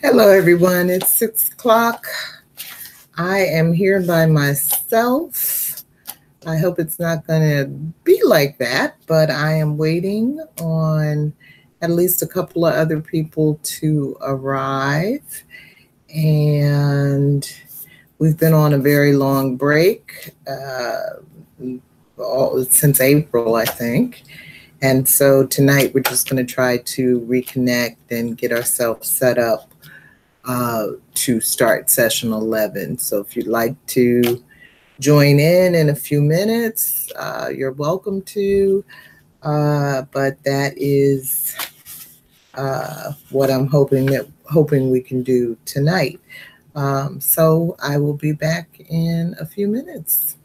Hello, everyone. It's 6 o'clock. I am here by myself. I hope it's not going to be like that, but I am waiting on at least a couple of other people to arrive. And we've been on a very long break since April, I think. And so tonight we're just going to try to reconnect and get ourselves set up to start session 11. So if you'd like to join in a few minutes, you're welcome to. But that is what I'm hoping we can do tonight. So I will be back in a few minutes.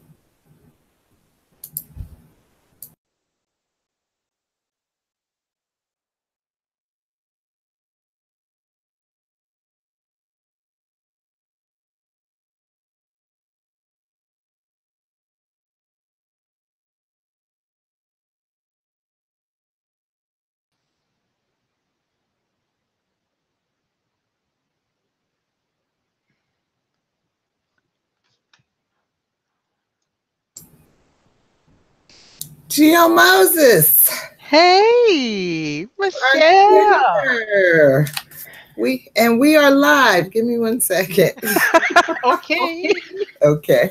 Georgette Moses. Hey, Michelle. We are live. Give me 1 second. Okay. Okay.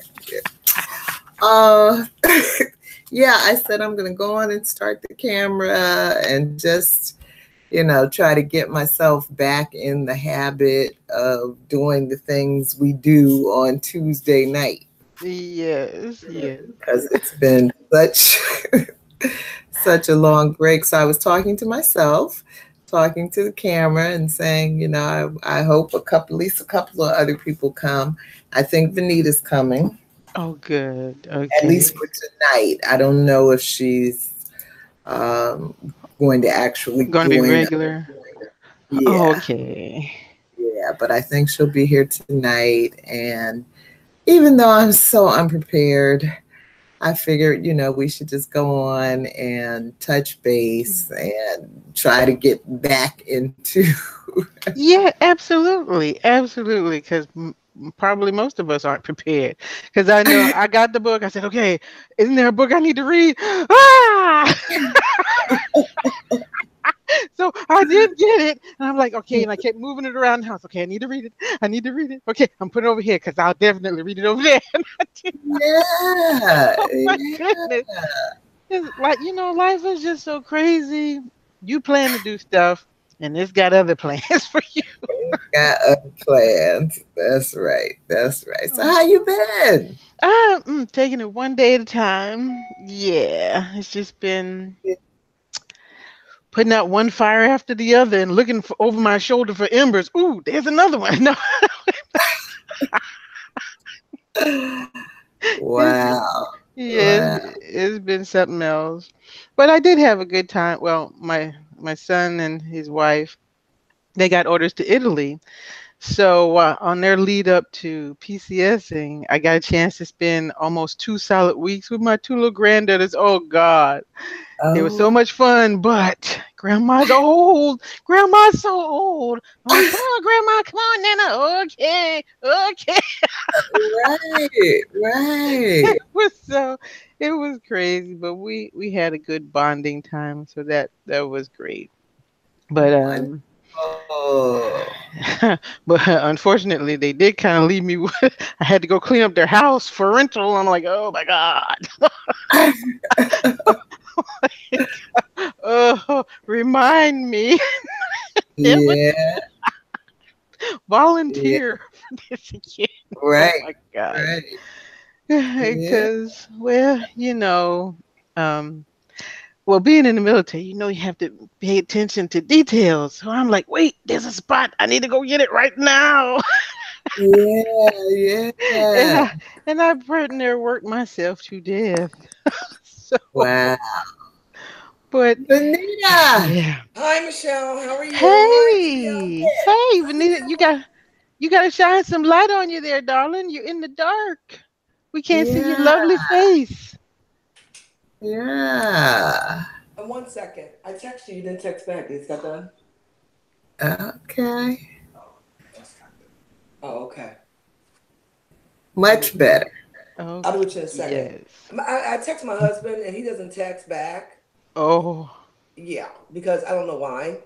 Yeah, I said I'm going to go on and start the camera and just, try to get myself back in the habit of doing the things we do on Tuesday night. Yes. Because it's been such a long break. So I was talking to myself, talking to the camera and saying, I hope at least a couple of other people come. I think Venita's coming. Oh, good. Okay. At least for tonight. I don't know if she's going to be regular. Yeah. Oh, okay. Yeah, but I think she'll be here tonight. And even though I'm so unprepared, I figured, we should just go on and touch base and try to get back into. Yeah, absolutely. Because probably most of us aren't prepared. Because I know I got the book. I said, okay, isn't there a book I need to read? So I did get it. And I'm like, okay. And I kept moving it around the house. Okay, I need to read it. Okay, I'm putting it over here because I'll definitely read it over there. Yeah. Oh my goodness. It's like, life is just so crazy. You plan to do stuff and it's got other plans for you. Got other plans. That's right. So how you been? I'm taking it one day at a time. Yeah, it's just been putting out one fire after the other and looking over my shoulder for embers. Ooh, there's another one. No. Wow. It's been something else. But I did have a good time. Well, my son and his wife, they got orders to Italy. So on their lead up to PCSing, I got a chance to spend almost 2 solid weeks with my 2 little granddaughters. Oh God, it was so much fun. But Grandma's old. Grandma's so old. I'm like, come on, Grandma, come on, Nana. Okay. Right. It was crazy, but we had a good bonding time, so that was great. But but unfortunately, they did kind of leave me with, I had to go clean up their house for rental. I'm like, oh my God. Oh, remind me. Yeah. Volunteer for this again. Right. Oh my God. Right. Because, well, well, being in the military, you have to pay attention to details. So I'm like, wait, there's a spot. I need to go get it right now. Yeah. And I've pretty near worked myself to death. So, Wow. but Venita. yeah. Hi, Michelle. How are you? Hey, Venita, you got to shine some light on you there, darling. You're in the dark. We can't see your lovely face. Yeah. 1 second. I texted you. You didn't text back. Is that done? Okay. Oh, okay. Much better. Oh, I'll be with you in a second. yes. I text my husband and he doesn't text back. Oh. Yeah, because I don't know why.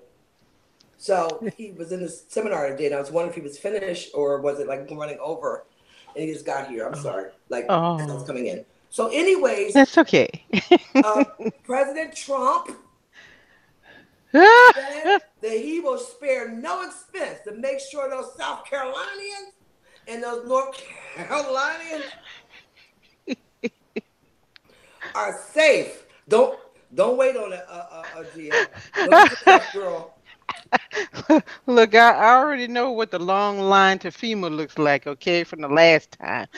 So he was in this seminar today, and I was wondering if he was finished or was it like running over, and he just got here. I'm sorry, like as I was Oh. coming in. So, anyways, That's okay. President Trump said that he will spare no expense to make sure those South Carolinians and those North Carolinians are safe. Don't wait on it, Gia. Don't get that girl. Look, I already know what the long line to FEMA looks like, okay, from the last time.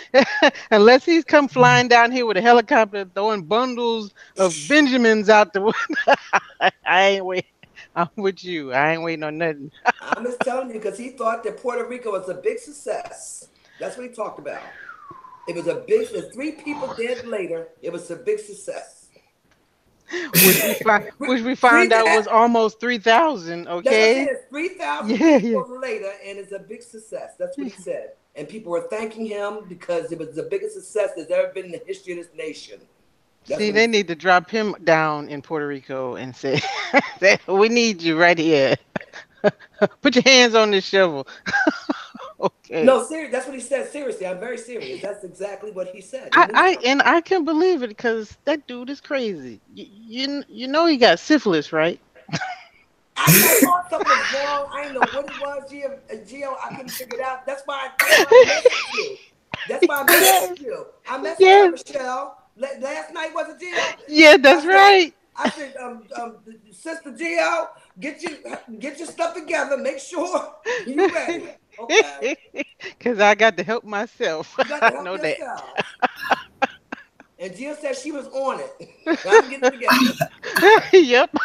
Unless he's come flying down here with a helicopter throwing bundles of Benjamins out the window, I ain't waiting. I'm with you. I ain't waiting on nothing. I'm just telling you because he thought that Puerto Rico was a big success. That's what he talked about. It was a big. There's 3 people dead later. It was a big success. Which we found out was almost 3,000. Okay. That's what I said. It's 3,000 Yeah. people later, and it's a big success. That's what he said. And people were thanking him because it was the biggest success that's ever been in the history of this nation. See, they need to drop him down in Puerto Rico and say, "We need you right here. Put your hands on this shovel." Okay. No, seriously, that's what he said. Seriously, I'm very serious. That's exactly what he said. I can believe it because that dude is crazy. You know he got syphilis, right? I thought something was wrong. I didn't know what it was, Gio. I couldn't figure it out. That's why I messaged you. That's why I messaged you. I messaged her, Michelle. Last night, was it, Gio? Yeah, that's right. I said, Sister Gio, get your stuff together. Make sure you ready. Okay. Because I got to help myself. You got to help know yourself. And Jill said she was on it. I'm getting it together. Yep.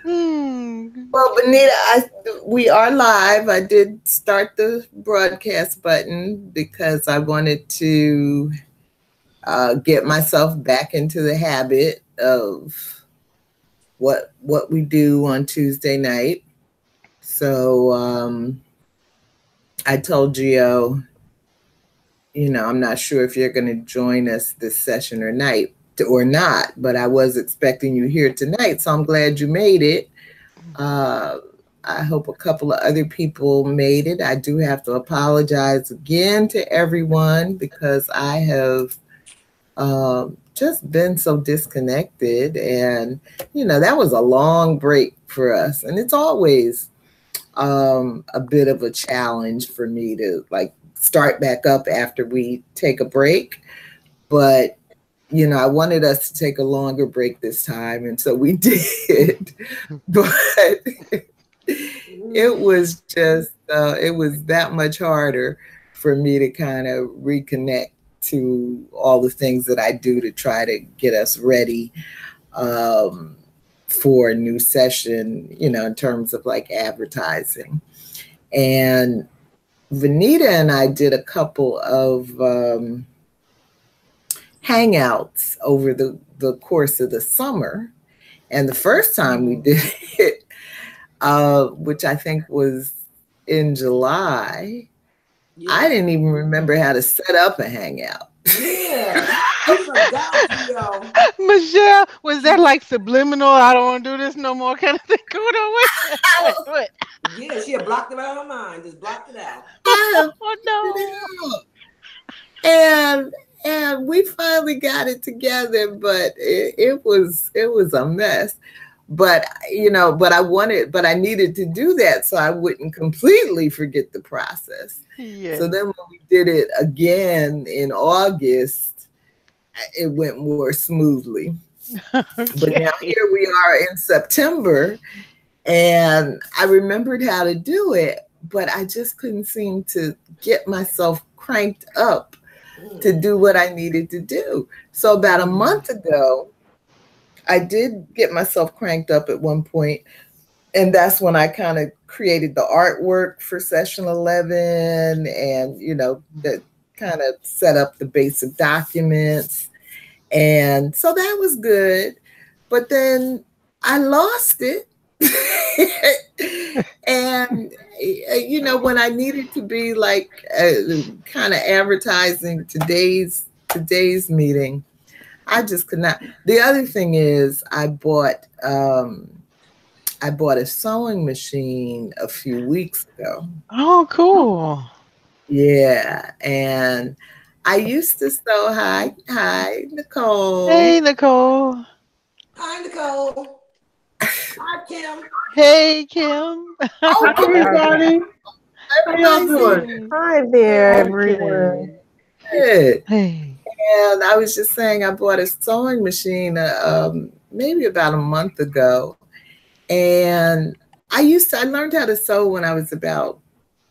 Well, Venita, we are live. I did start the broadcast button because I wanted to get myself back into the habit of what we do on Tuesday night. So I told Gio, I'm not sure if you're going to join us this session or not, but I was expecting you here tonight. So I'm glad you made it. I hope a couple of other people made it. I do have to apologize again to everyone because I have just been so disconnected. And, that was a long break for us. And it's always a bit of a challenge for me to start back up after we take a break. But, I wanted us to take a longer break this time. And so we did. But it was just, it was that much harder for me to kind of reconnect to all the things that I do to try to get us ready for a new session, in terms of advertising. And Venita and I did a couple of hangouts over the course of the summer. And the first time we did it, which I think was in July, I didn't even remember how to set up a hangout. Yeah. Michelle, was that like subliminal? I don't want to do this no more kind of thing going on? What? Yeah, she had blocked it out of her mind. Just blocked it out. Oh no. And we finally got it together, but it was a mess. But but I needed to do that so I wouldn't completely forget the process. Yeah. So then when we did it again in August, it went more smoothly. Okay. But now here we are in September, and I remembered how to do it, but I just couldn't seem to get myself cranked up to do what I needed to do. So about a month ago, I did get myself cranked up at one point, and that's when I kind of created the artwork for session 11 and, that kind of set up the basic documents. And so that was good. But then I lost it. And you know, when I needed to be like kind of advertising today's meeting, I just could not. The other thing is I bought a sewing machine a few weeks ago. Oh, cool. Yeah, and I used to sew. Hi, Nicole. Hey, Nicole. Hi, Nicole. Hi, Kim. Hey, Kim. Oh, everybody. How y'all doing? Hi there, everyone. Good. Hey. And I was just saying, I bought a sewing machine maybe about a month ago, and I learned how to sew when I was about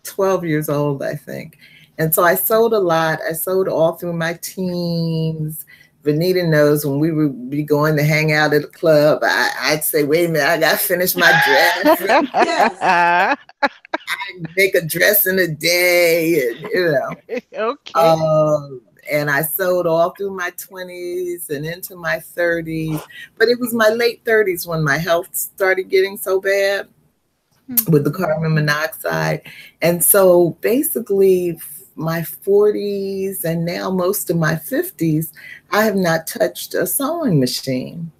12 years old, I think. And so I sewed a lot. I sewed all through my teens. Venita knows when we would be going to hang out at a club, I'd say, wait a minute, I got to finish my dress. Yes. I'd make a dress in a day, and, you know. Okay. And I sewed all through my 20s and into my 30s. But it was my late 30s when my health started getting so bad with the carbon monoxide. And so basically my 40s and now most of my 50s, I have not touched a sewing machine.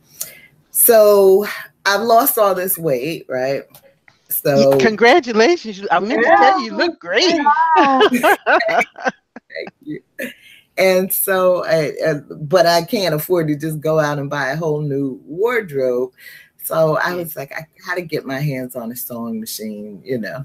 So I've lost all this weight, right? So congratulations. I meant to tell you look great. Thank you. And so, but I can't afford to just go out and buy a whole new wardrobe. So I was like, I got to get my hands on a sewing machine, you know.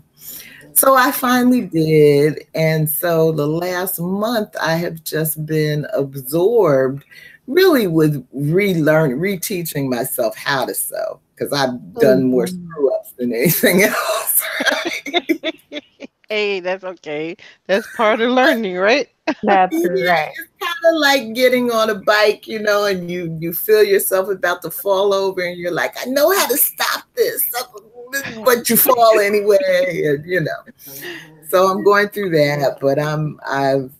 So I finally did. And so the last month I have just been absorbed really with reteaching myself how to sew, because I've done more screw ups than anything else. Right? Hey, that's okay. That's part of learning, right? That's Yeah, right. it's kind of like getting on a bike, you know, and you feel yourself about to fall over, and you're like, I know how to stop this, but you fall anyway, and, you know. So I'm going through that, but I've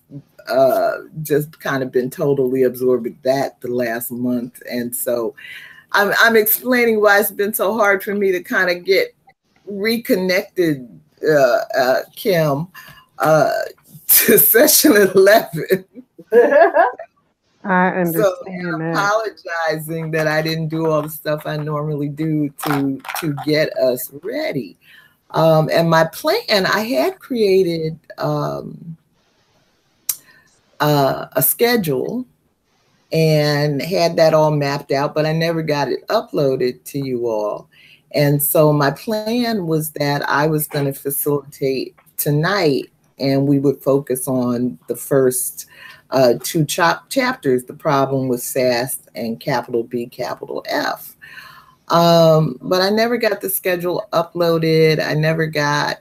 just kind of been totally absorbed with that the last month, and so I'm explaining why it's been so hard for me to kind of get reconnected, Kim, to session 11. I understand So that. apologizing that I didn't do all the stuff I normally do to get us ready. And my plan, I had created a schedule and had that all mapped out, but I never got it uploaded to you all. And so my plan was that I was going to facilitate tonight, and we would focus on the first two chapters, the problem with SAS and capital B, capital F. But I never got the schedule uploaded. I never got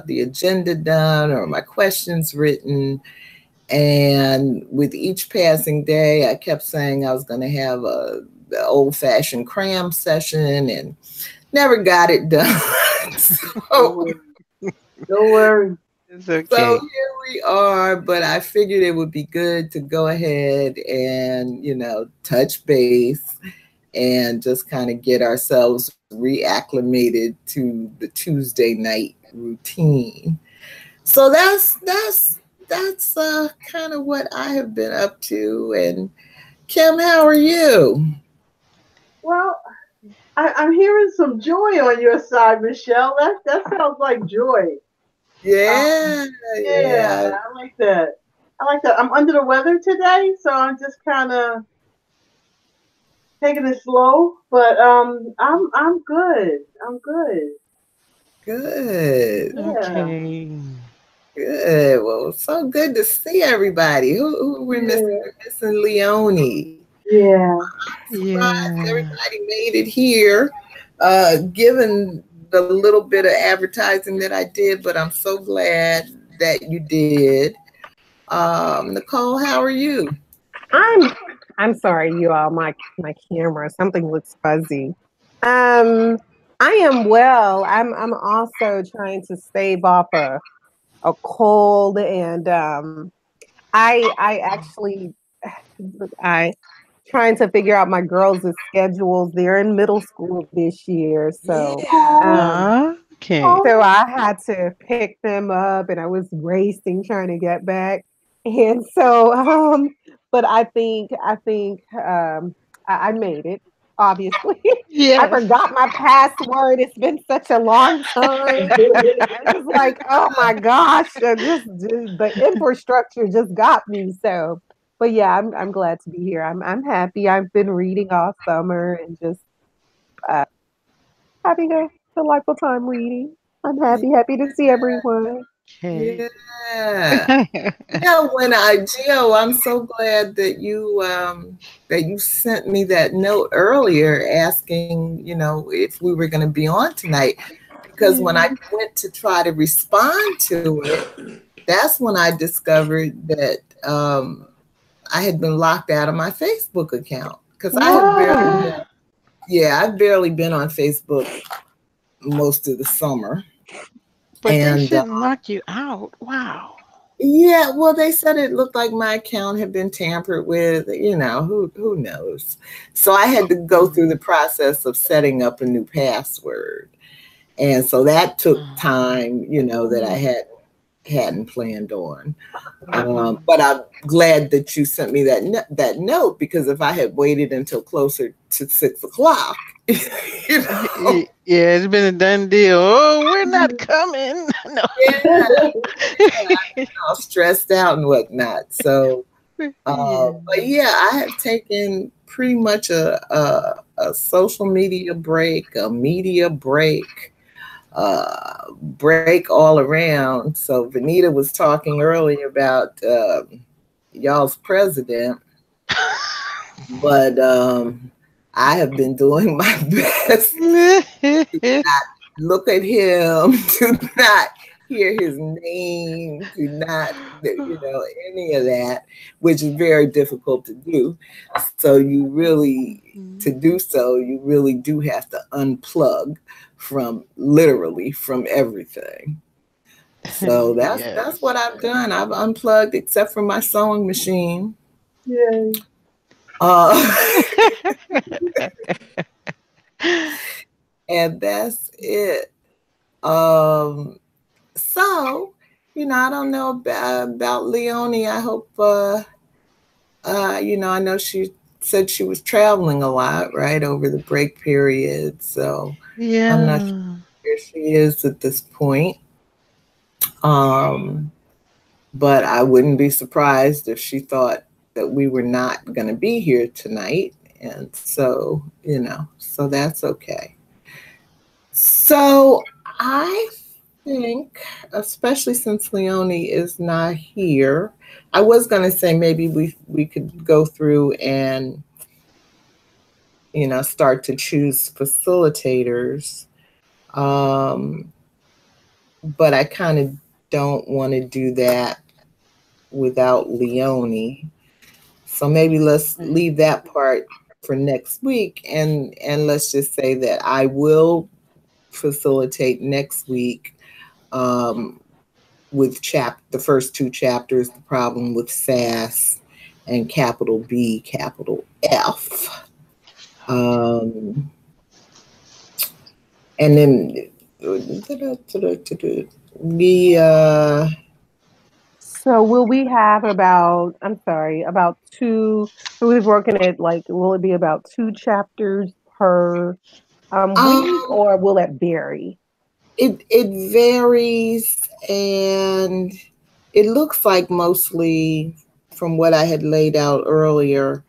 the agenda done or my questions written. And with each passing day, I kept saying I was going to have the old-fashioned cram session and never got it done. So, Don't worry. It's okay. So here we are, but I figured it would be good to go ahead and, you know, touch base and just kind of get ourselves reacclimated to the Tuesday night routine. So that's kind of what I have been up to. And Kim, how are you? Well, I'm hearing some joy on your side, Michelle. That sounds like joy. Yeah, Yeah, I like that. I'm under the weather today, so I'm just kind of taking it slow. But I'm good. I'm good. Good. Yeah. Okay. Good. Well, so good to see everybody. Who we're missing? We're missing Leonie. Yeah. Everybody made it here, given the little bit of advertising that I did, but I'm so glad that you did. Nicole, how are you? I'm sorry, you all. My camera, something looks fuzzy. I am well. I'm also trying to stave off a cold, and I actually trying to figure out my girls' schedules. They're in middle school this year, so Okay. so I had to pick them up, and I was racing trying to get back. And so, but I made it. Obviously, I Yes. forgot my password. It's been such a long time. I'm just like, oh my gosh, the infrastructure just got me. So, but yeah, I'm glad to be here. I'm happy. I've been reading all summer and just uh, having a delightful time reading. I'm happy to see everyone. Okay. Yeah. Yeah, Gio, I'm so glad that you sent me that note earlier asking, if we were going to be on tonight. Because when I went to try to respond to it, that's when I discovered that I had been locked out of my Facebook account. Because I've barely been on Facebook most of the summer. But they shouldn't lock you out. Wow. Yeah, well, they said it looked like my account had been tampered with. Who knows? So I had to go through the process of setting up a new password, and so that took time. That I hadn't planned on. But I'm glad that you sent me that note, because if I had waited until closer to 6 o'clock, yeah, it's been a done deal. Oh, we're not coming. No. I'm all stressed out and whatnot. So, but yeah, I have taken pretty much a social media break, a media break. Break all around. So Venita was talking earlier about y'all's president, but I have been doing my best to not look at him, to not hear his name, to not, any of that, which is very difficult to do. So you really do have to unplug literally from everything. So that's what I've done. I've unplugged except for my sewing machine. Yay. And that's it. So, I don't know about Leonie. I hope, I know she said she was traveling a lot, right, over the break period. So yeah, I'm not sure where she is at this point. But I wouldn't be surprised if she thought that we were not going to be here tonight. And so, so that's okay. So I think, especially since Leonie is not here, I was going to say maybe we could go through and, start to choose facilitators. But I kind of don't want to do that without Leonie. So maybe let's leave that part for next week, and let's just say that I will facilitate next week with the first 2 chapters, The Problem with Sass and capital B, capital F. And then So will we have about 2, so we're working at will it be about 2 chapters per week, or will it vary? It varies, and it looks like mostly from what I had laid out earlier,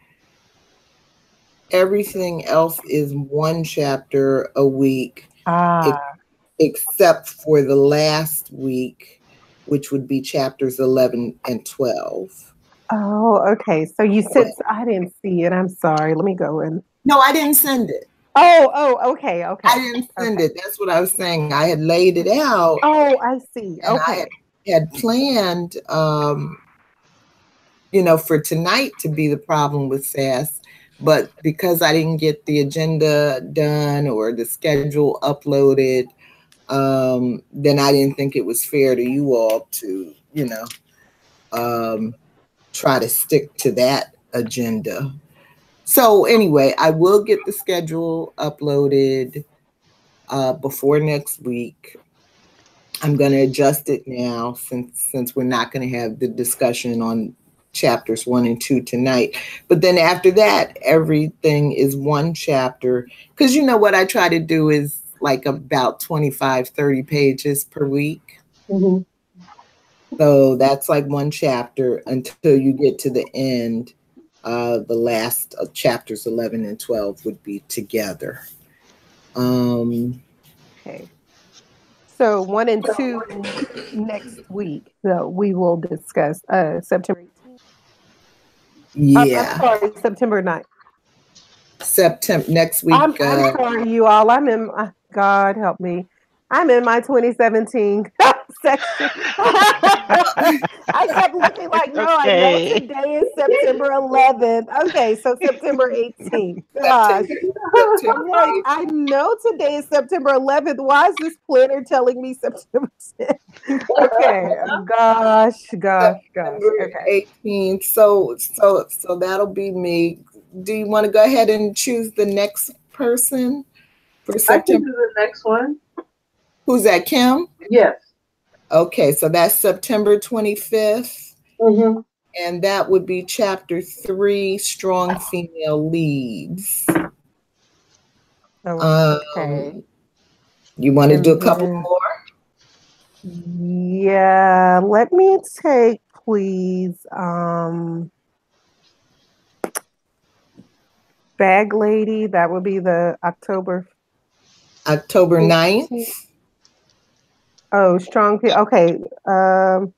everything else is 1 chapter a week, except for the last week, which would be chapters 11 and 12. Oh, okay. So you said, I didn't see it. I'm sorry. Let me go in. No, I didn't send it. Oh, okay. I didn't send it. That's what I was saying. I had laid it out. Oh, I see. Okay. I had planned, for tonight to be The Problem with Sass, but because I didn't get the agenda done or the schedule uploaded, then I didn't think it was fair to you all to, try to stick to that agenda. So anyway, I will get the schedule uploaded before next week. I'm going to adjust it now since we're not going to have the discussion on chapters 1 and 2 tonight. But then after that, everything is one chapter. Because you know what I try to do is like about 25, 30 pages per week. Mm-hmm. So that's like one chapter until you get to the end. The last chapters 11 and 12 would be together. Okay. So 1 and 2 next week. So we will discuss September 18th. Yeah. I'm sorry, September 9th. September next week. I'm sorry, you all. I'm in. God help me. I'm in my 2017 section. I kept looking like, no, I know today is September 11th. Okay, so September 18th. Gosh. I'm like, I know today is September 11th. Why is this planner telling me September 10th? Okay. Gosh. Okay. 18th. So that'll be me. Do you want to go ahead and choose the next person for September? I can do the next one. Who's that, Kim? Yes. Okay, so that's September 25th. Mm-hmm. And that would be chapter 3, Strong Female Leads. Okay. You want to do a couple more? Yeah, let me take, please, Bag Lady. That would be the October 9th. Oh, strong. Okay. The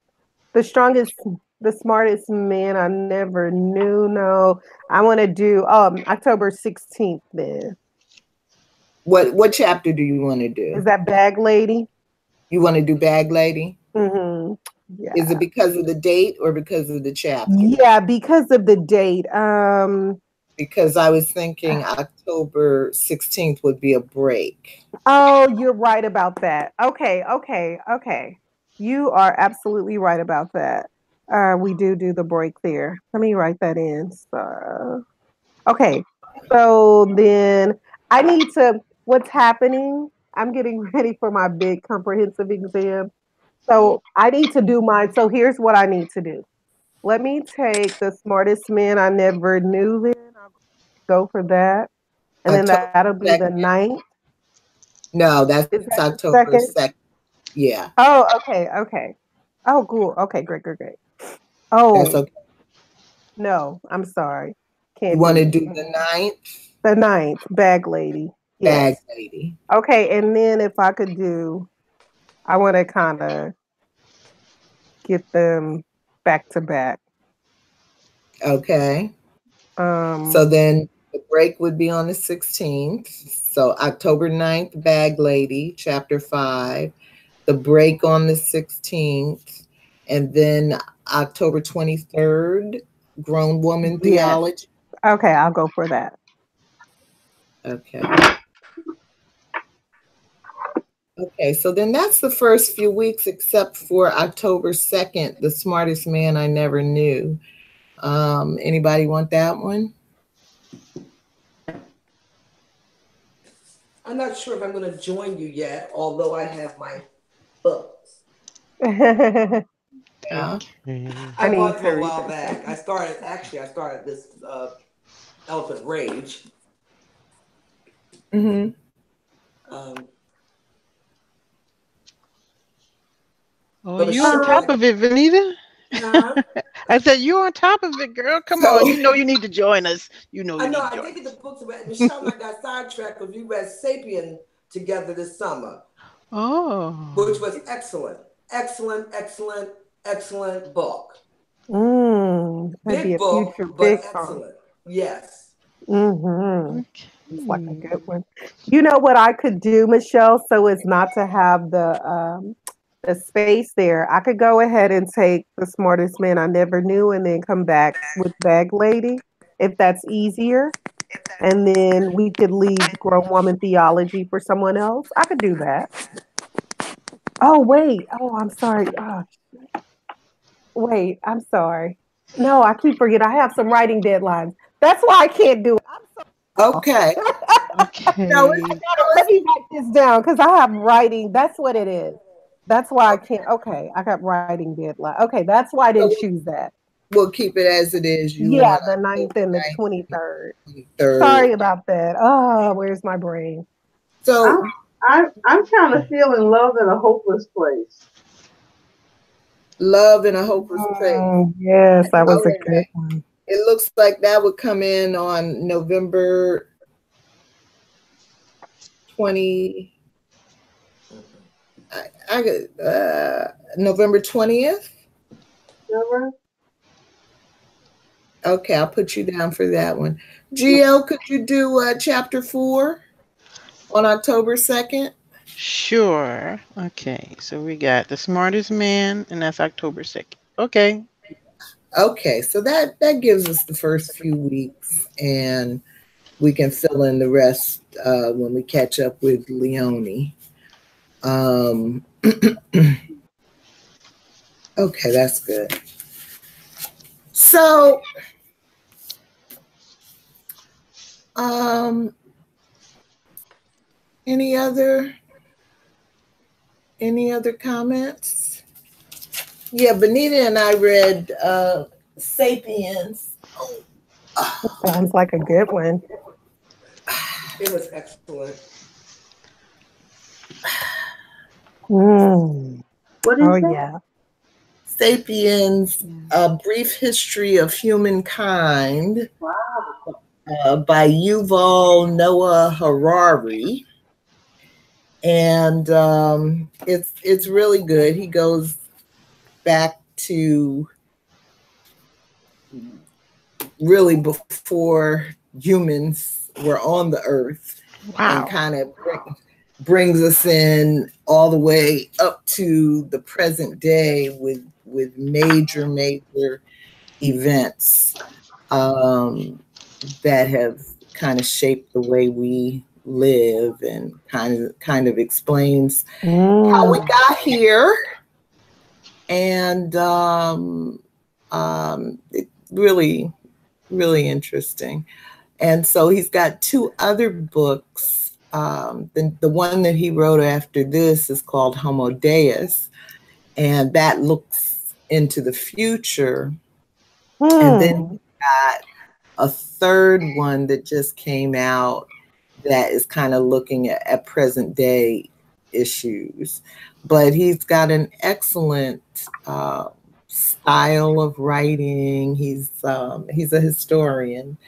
smartest man I never knew. No, I want to do October 16th then. What chapter do you want to do? Is that Bag Lady? You want to do Bag Lady? Mm-hmm. Yeah. Is it because of the date or because of the chapter? Yeah, because of the date. Because I was thinking October 16th would be a break. Oh, you're right about that. Okay. You are absolutely right about that. We do the break there. Let me write that in. So, okay. So then I need to, what's happening? I'm getting ready for my big comprehensive exam. So I need to do mine. So here's what I need to do. Let me take the smartest man I never knew then. I'll go for that. And then that'll be the 9th. No, that's October 2nd. Yeah. Oh, okay. Oh, cool. Okay, great. Oh, that's okay. No, I'm sorry. Can't you want to do the 9th? The 9th, Bag Lady. Yes. Bag Lady. Okay, and then if I could do, I want to kind of get them back to back. Okay. So then the break would be on the 16th. So October 9th, Bag Lady, chapter 5. The break on the 16th. And then October 23rd, Grown Woman Theology. Okay, I'll go for that. Okay. Okay, so then that's the first few weeks, except for October 2nd, The Smartest Man I Never Knew. Anybody want that one? I'm not sure if I'm going to join you yet, although I have my books. Yeah. I bought them a while back. I started this Eloquent Rage. Mm-hmm. You on top of it, Venita? I said, you on top of it, girl. Come on. You know you need to join us. I did get the books. Michelle and I got sidetracked because we read Sapien together this summer. Oh. Which was excellent book. Big book, but excellent. Yes. Mm-hmm. It's like a good one. You know what I could do, Michelle, so as not to have the space there, I could go ahead and take The Smartest Man I Never Knew and then come back with Bag Lady, if that's easier. And then we could leave Grown Woman Theology for someone else. I could do that. Oh, wait. Oh, I'm sorry. Oh, wait, I'm sorry. No, I keep forgetting. I have some writing deadlines. That's why I can't do it. I'm so Okay. Okay. No, let me write this down because I have writing. That's what it is. That's why I can't. Okay, I got writing deadline. Okay, that's why I didn't choose that. we'll keep it as it is. Yeah, the 9th and the 23rd. Sorry about that. Oh, where's my brain? So I'm kind of feeling love in a hopeless place. Love in a Hopeless Place. Yes, that was a good one. It looks like that would come in on November 20. November 20th. Okay, I'll put you down for that one. Gio, could you do chapter 4 on October 2nd? Sure. Okay, so we got The Smartest Man, and that's October 2nd. Okay. Okay, so that gives us the first few weeks, and we can fill in the rest when we catch up with Leonie. Okay, that's good. So, any other comments? Yeah, Venita and I read Sapiens. Sounds like a good one. It was excellent. What is that? Yeah. Sapiens, A Brief History of Humankind. Wow. By Yuval Noah Harari. And it's really good. He goes back to really before humans were on the earth. Wow. And kind of brings us in all the way up to the present day with major events that have kind of shaped the way we live, and kind of explains how we got here. And it really interesting. And so he's got 2 other books. The one that he wrote after this is called Homo Deus, and that looks into the future. And then we got a third one that just came out that is kind of looking at present day issues. But he's got an excellent style of writing. He's a historian,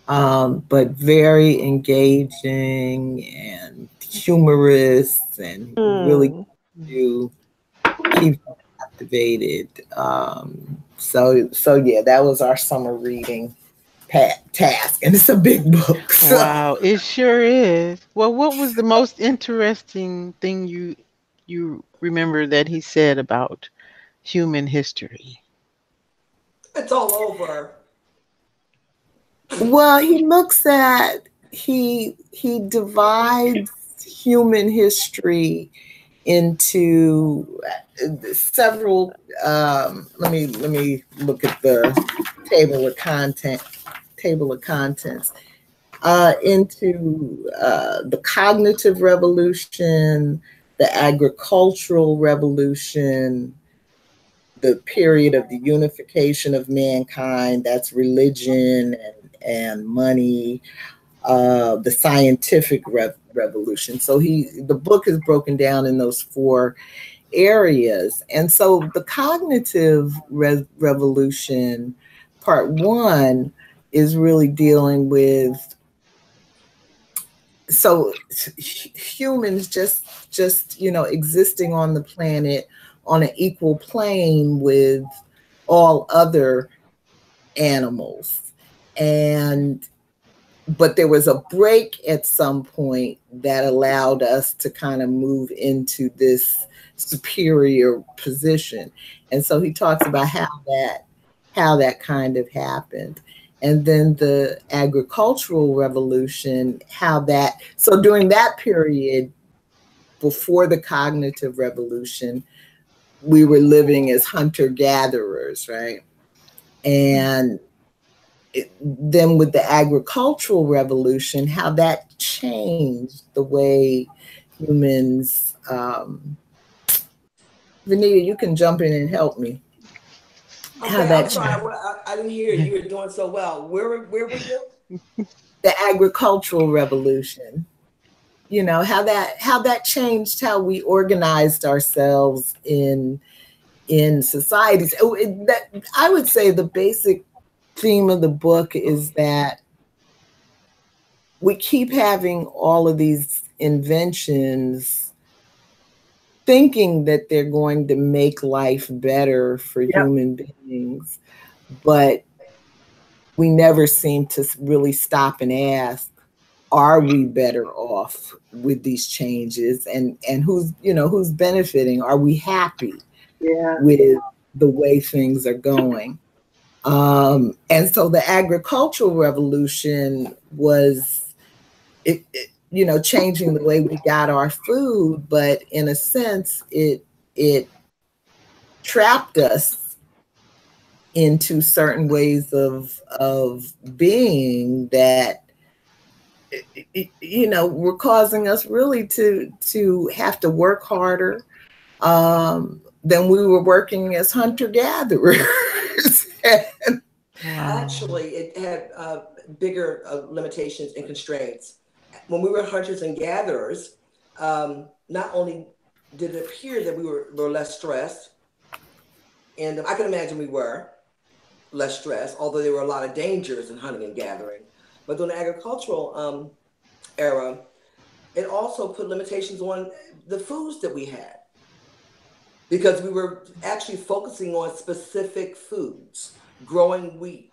but very engaging and humorous, and really do keep captivated. So yeah, that was our summer reading task, and it's a big book. So. Wow, it sure is. Well, what was the most interesting thing you remember that he said about human history? It's all over. Well, he looks at he divides human history into several. Let me look at the table of contents. Into the cognitive revolution, the agricultural revolution, the period of the unification of mankind, that's religion and money, the scientific revolution. So the book is broken down in those 4 areas. And so the cognitive revolution, part 1, is really dealing with, so humans just existing on the planet on an equal plane with all other animals. But there was a break at some point that allowed us to kind of move into this superior position. And so he talks about how that kind of happened. And then the agricultural revolution, so during that period, before the cognitive revolution, we were living as hunter-gatherers, right? And then with the agricultural revolution, how that changed the way humans. Venita, you can jump in and help me. Okay, How that I'm sorry, I didn't hear you. You were doing so well. Where were you? The agricultural revolution. You know, how that changed how we organized ourselves in societies. I would say the basic theme of the book is that we keep having all of these inventions thinking that they're going to make life better for human beings, but we never seem to really stop and ask, are we better off with these changes, and who's benefiting? Are we happy with the way things are going? And so the agricultural revolution was changing the way we got our food, but in a sense, it trapped us into certain ways of being that were causing us really to have to work harder than we were working as hunter-gatherers. Actually, it had bigger limitations and constraints. When we were hunters and gatherers, not only did it appear that we were less stressed, and I can imagine we were less stressed, although there were a lot of dangers in hunting and gathering. But during the agricultural era, it also put limitations on the foods that we had, because we were actually focusing on specific foods, growing wheat.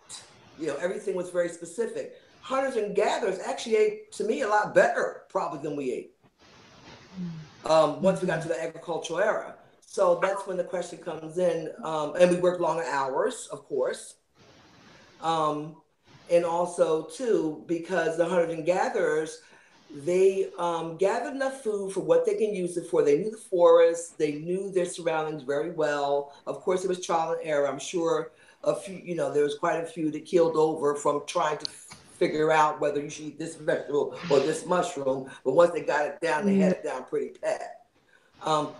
Everything was very specific. Hunters and gatherers actually ate, to me, a lot better probably than we ate once we got to the agricultural era. So that's when the question comes in, and we worked longer hours, of course. And also, too, because the hunters and gatherers, they gathered enough food for what they can use it for. They knew the forest, they knew their surroundings very well. Of course, it was trial and error. I'm sure a few, there was quite a few that keeled over from trying to figure out whether you should eat this vegetable or this mushroom. But once they got it down, they had it down pretty pat.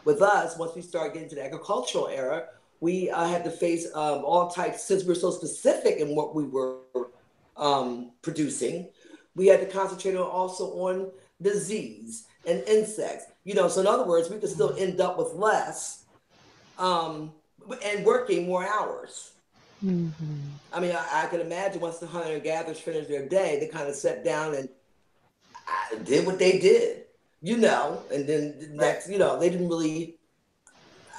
With us, once we started getting to the agricultural era, we had to face all types, since we were so specific in what we were producing, we had to concentrate also on disease and insects. So in other words, we could still end up with less and working more hours. I mean, I can imagine once the hunter and gatherers finished their day, they kind of sat down and did what they did, and then next, they didn't really,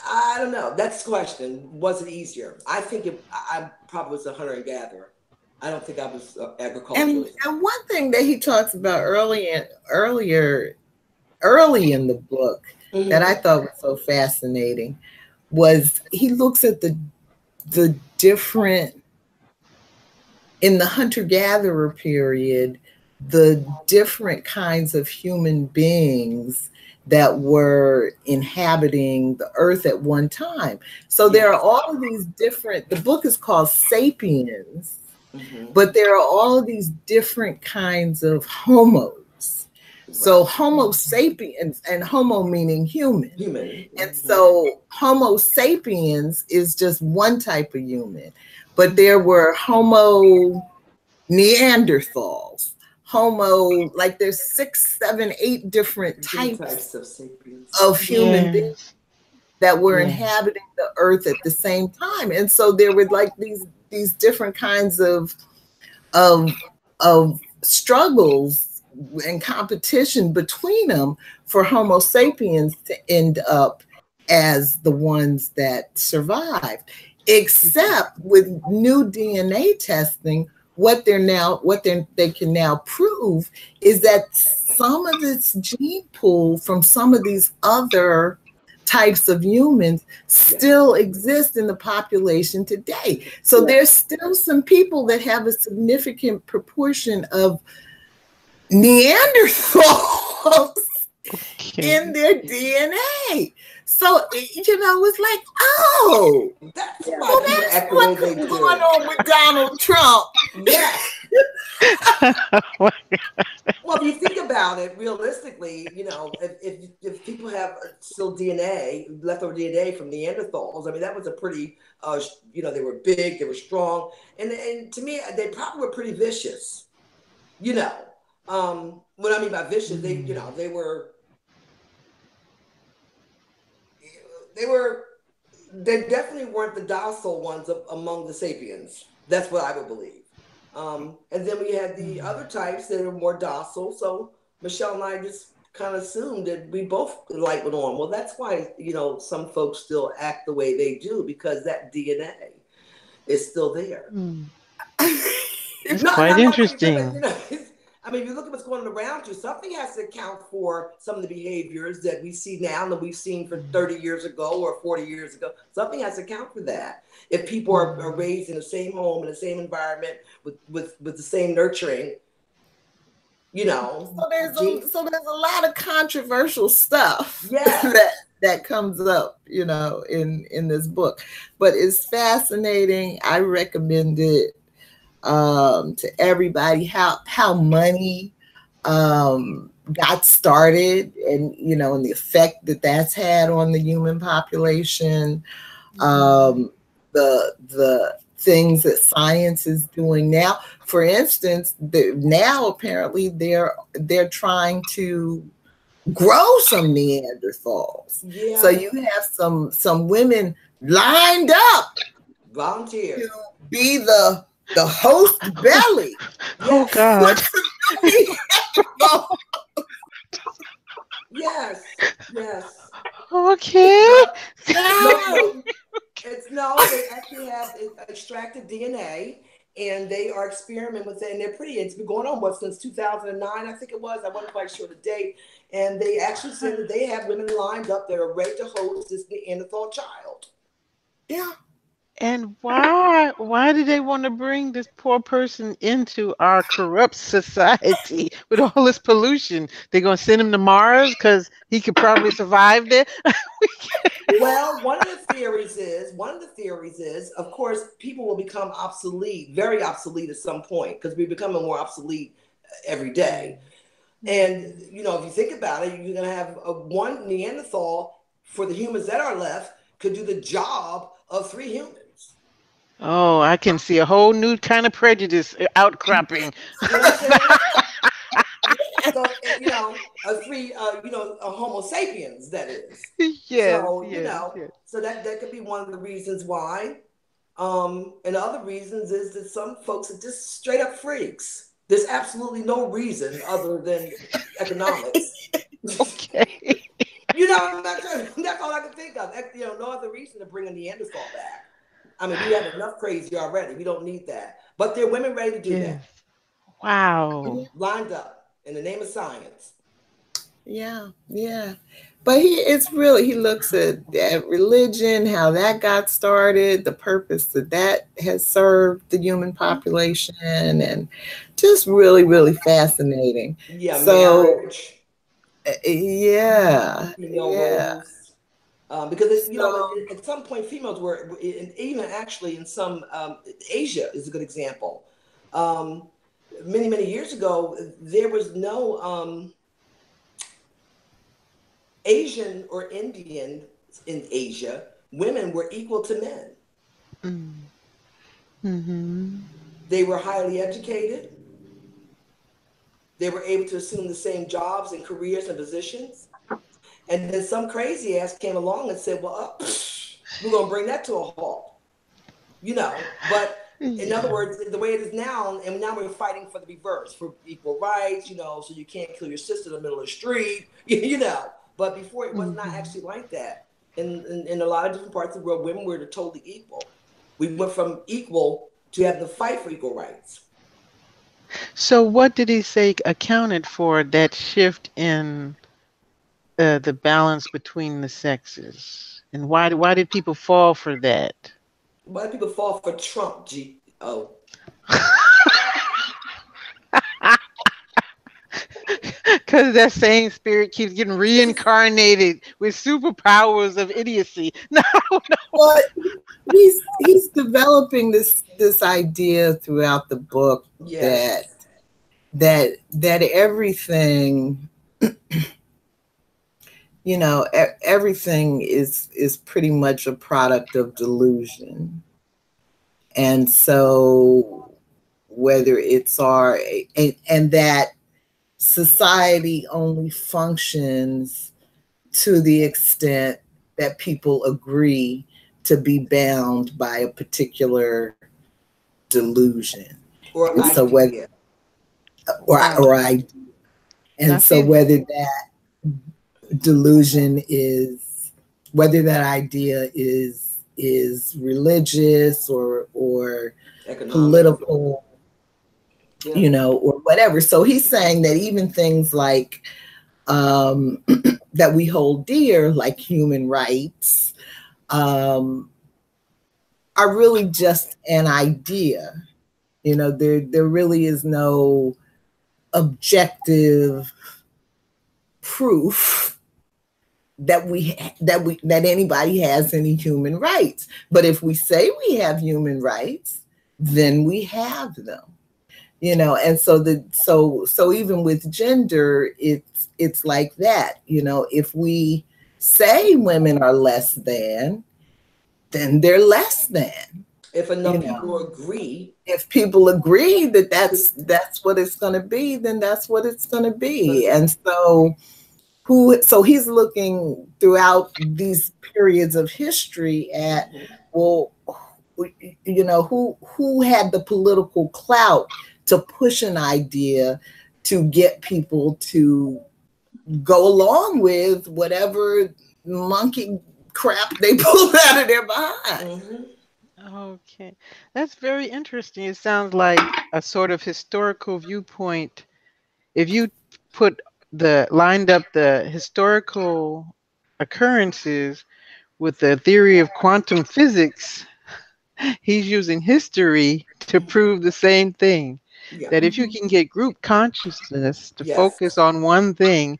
I don't know. That's the question. Was it easier? I think I probably was a hunter and gatherer. I don't think I was agriculturalist. And one thing that he talks about early in the book that I thought was so fascinating was he looks at the different, in the hunter-gatherer period, the different kinds of human beings that were inhabiting the earth at one time. So there are all of these different, the book is called Sapiens, but there are all of these different kinds of homos. So Homo sapiens, and homo meaning human. And so Homo sapiens is just one type of human, but there were Homo Neanderthals, like there's 6, 7, 8 different types of human beings that were inhabiting the earth at the same time. And so there were like these different kinds of struggles and competition between them for Homo sapiens to end up as the ones that survived. Except with new DNA testing, what they can now prove is that some of this gene pool from some of these other types of humans still exist in the population today. So there's still some people that have a significant proportion of Neanderthals in their DNA. So, it's like, oh, That's so why people that's act the way what's they going do. on with Donald Trump. Yes. Well, if you think about it realistically, if people have still DNA, leftover DNA from Neanderthals, I mean, that was a pretty, they were big, they were strong. And to me, they probably were pretty vicious. What I mean by vicious, they definitely weren't the docile ones among the sapiens. That's what I would believe. And then we had the other types that are more docile. So Michelle and I just kind of assumed that we both light went on. Well, that's why, some folks still act the way they do, because that DNA is still there. It's quite interesting. I mean, if you look at what's going on around you, something has to account for some of the behaviors that we see now that we've seen for 30 years ago or 40 years ago. Something has to account for that. If people are raised in the same home, in the same environment, with the same nurturing, So there's a lot of controversial stuff that comes up, in this book. But it's fascinating. I recommend it to everybody, how money got started, and and the effect that's had on the human population, the things that science is doing now. For instance, now apparently they're trying to grow some Neanderthals. Yeah. So you have some women lined up, volunteer to be the host belly. Oh God. Yes. Okay. They actually have extracted DNA, and they are experimenting with it, and it's been going on since 2009, I think it was. I wasn't quite sure the date. And they actually said that they have women lined up that are ready to host this Neanderthal child. Yeah. And why do they want to bring this poor person into our corrupt society with all this pollution? They're going to send him to Mars because he could probably survive there? Well, one of the theories is, of course, people will become obsolete, very obsolete at some point, because we're becoming more obsolete every day. And, if you think about it, you're going to have one Neanderthal for the humans that are left could do the job of 3 humans. Oh, I can see a whole new kind of prejudice outcropping. So, a Homo sapiens, that is. Yes, so, so that could be one of the reasons why. And other reasons is that some folks are just straight up freaks. There's absolutely no reason other than economics. Okay. That's all I can think of. No other reason to bring a Neanderthal back. I mean, we have enough crazy already. We don't need that. But there are women ready to do that. Wow. Lined up in the name of science. Yeah. But he looks at religion, how that got started, the purpose that has served the human population, and just really, really fascinating. Yeah, so marriage. Roles. Because at some point females were, even actually in some Asia is a good example. Many years ago, there was no Asian or Indian in Asia. Women were equal to men. Mm-hmm. They were highly educated. They were able to assume the same jobs and careers and positions. And then some crazy ass came along and said, well, we're going to bring that to a halt. But in other words, the way it is now, and now we're fighting for the reverse, for equal rights, so you can't kill your sister in the middle of the street, But before, it was not actually like that. In a lot of different parts of the world, women were totally equal. We went from equal to have to fight for equal rights. So what did he say accounted for that shift in the balance between the sexes? And why did people fall for that? Why do people fall for Trump, Because that same spirit keeps getting reincarnated with superpowers of idiocy. No, no. Well, he's developing this idea throughout the book Yes. that everything, you know, everything is pretty much a product of delusion. And so whether it's and that society only functions to the extent that people agree to be bound by a particular delusion. Or and so idea. or idea. And so whether that delusion is, whether that idea is religious or political, you know, or whatever. So he's saying that even things like that we hold dear, like human rights, are really just an idea. You know, there really is no objective proof that anybody has any human rights. But if we say we have human rights, then we have them. You know, and so even with gender, it's like that. You know, if we say women are less than, then they're less than. If enough people agree. If people agree that that's what it's going to be, then that's what it's going to be. And so he's looking throughout these periods of history at, well, you know, who had the political clout to push an idea to get people to go along with whatever monkey crap they pulled out of their behind. Okay, that's very interesting. It sounds like a sort of historical viewpoint. If you lined up the historical occurrences with the theory of quantum physics, he's using history to prove the same thing. That if you can get group consciousness to focus on one thing,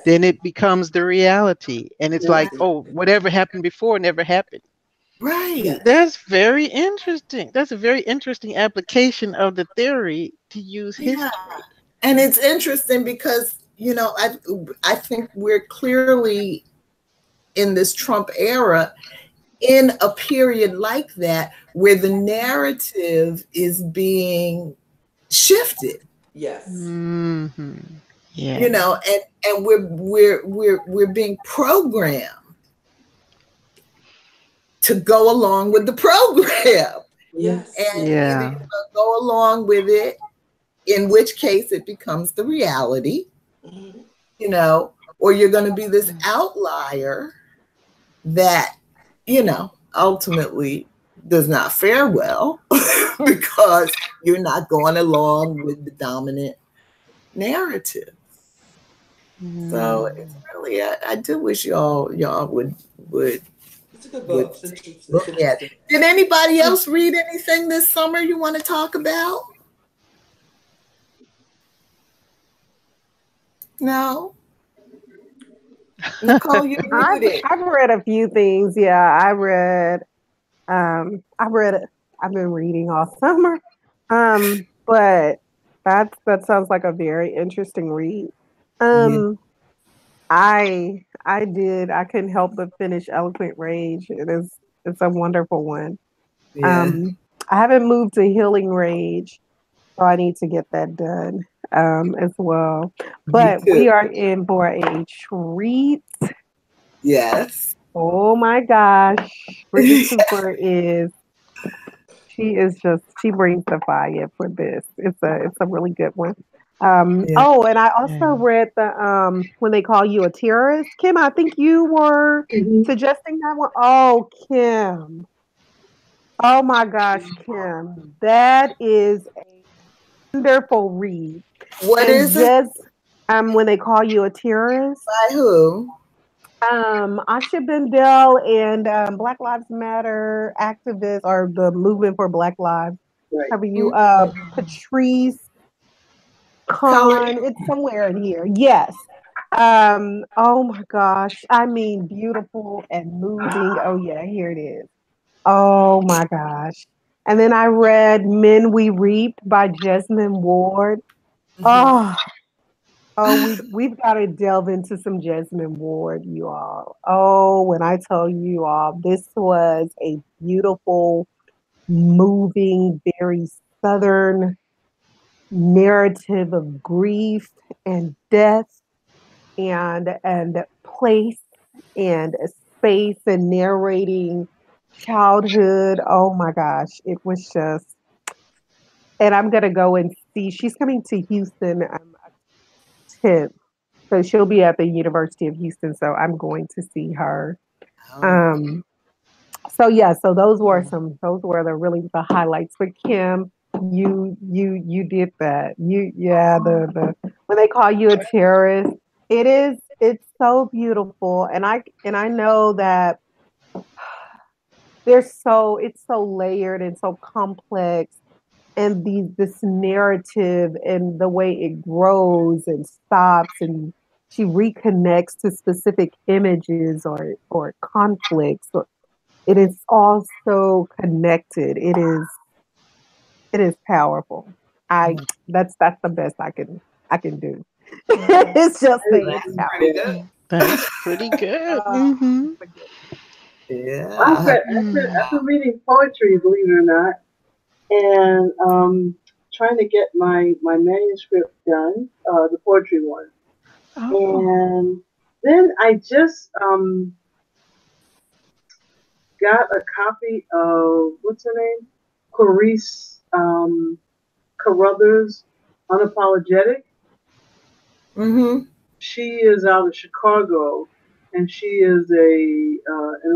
then it becomes the reality. And it's like, oh, whatever happened before never happened. Right. That's very interesting. That's a very interesting application of the theory to use history. And it's interesting because, you know, I think we're clearly in this Trump era in a period like that where the narrative is being shifted. Yes. Mm-hmm. Yeah. You know, and we're being programmed to go along with the program. Yes. And either you're gonna go along with it, in which case it becomes the reality, you know, or you're going to be this outlier that, you know, ultimately does not fare well because you're not going along with the dominant narrative. So it's really, I do wish y'all would It's a good book. look at it. Did anybody else read anything this summer you want to talk about? No. Nicole, you read it. I've read a few things. Yeah, I've been reading all summer. But that sounds like a very interesting read. I couldn't help but finish Eloquent Rage. It's a wonderful one. Yeah. I haven't moved to Healing Rage, so I need to get that done as well. But we are in for a treat. Yes. Oh my gosh. Brittney Cooper she brings the fire for this. It's a really good one. Oh, and I also read the When They Call You a Terrorist. Kim, I think you were suggesting that one. Oh, Kim. Oh my gosh, Kim. That is a wonderful read. What is it? When They Call You a Terrorist. By who? Asha Bendel and Black Lives Matter activists, or the Movement for Black Lives. Right. Patrice Con, it's somewhere in here. Yes. Oh my gosh. I mean, beautiful and moving. Oh yeah, here it is. Oh my gosh. And then I read Men We Reaped by Jesmyn Ward. Oh, we've got to delve into some Jesmyn Ward, you all. Oh, when I tell you all, this was a beautiful, moving, very southern narrative of grief and death and place and space and narrating childhood. Oh my gosh, it was just. And I'm gonna go and see. She's coming to Houston 10th, so she'll be at the University of Houston. So I'm going to see her. Oh, Um, so yeah, so those were the highlights. But Kim, you did that. The when they call you a terrorist, it's so beautiful, and I know that it's so layered and so complex, and this narrative and the way it grows and stops, and she reconnects to specific images or conflicts. It is all so connected. It is powerful. I that's the best I can do. It's just that it's pretty powerful. good. That's pretty good. Mm-hmm. Yeah. I've been reading poetry, believe it or not, and trying to get my manuscript done, the poetry one. Oh. And then I just got a copy of, what's her name? Clarice Carruthers, Unapologetic. Mm-hmm. She is out of Chicago, and she is an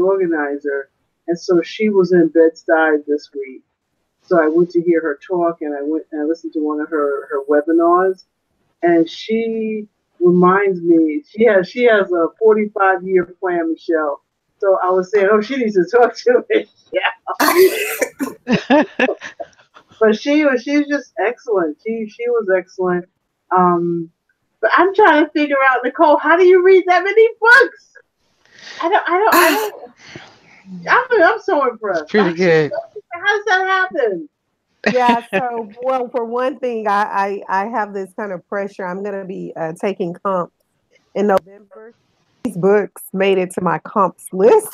organizer. And so she was in Bed-Stuy this week. So I went to hear her talk, and I went and I listened to one of her webinars. And she reminds me, she has a 45-year plan, Michelle. So I was saying, oh, she needs to talk to me. Yeah. But she's just excellent. She was excellent. But I'm trying to figure out, Nicole, how do you read that many books? I'm so impressed. Pretty good. How does that happen? Yeah, so well, for one thing, I have this kind of pressure. I'm going to be taking comps in November. These books made it to my comps list,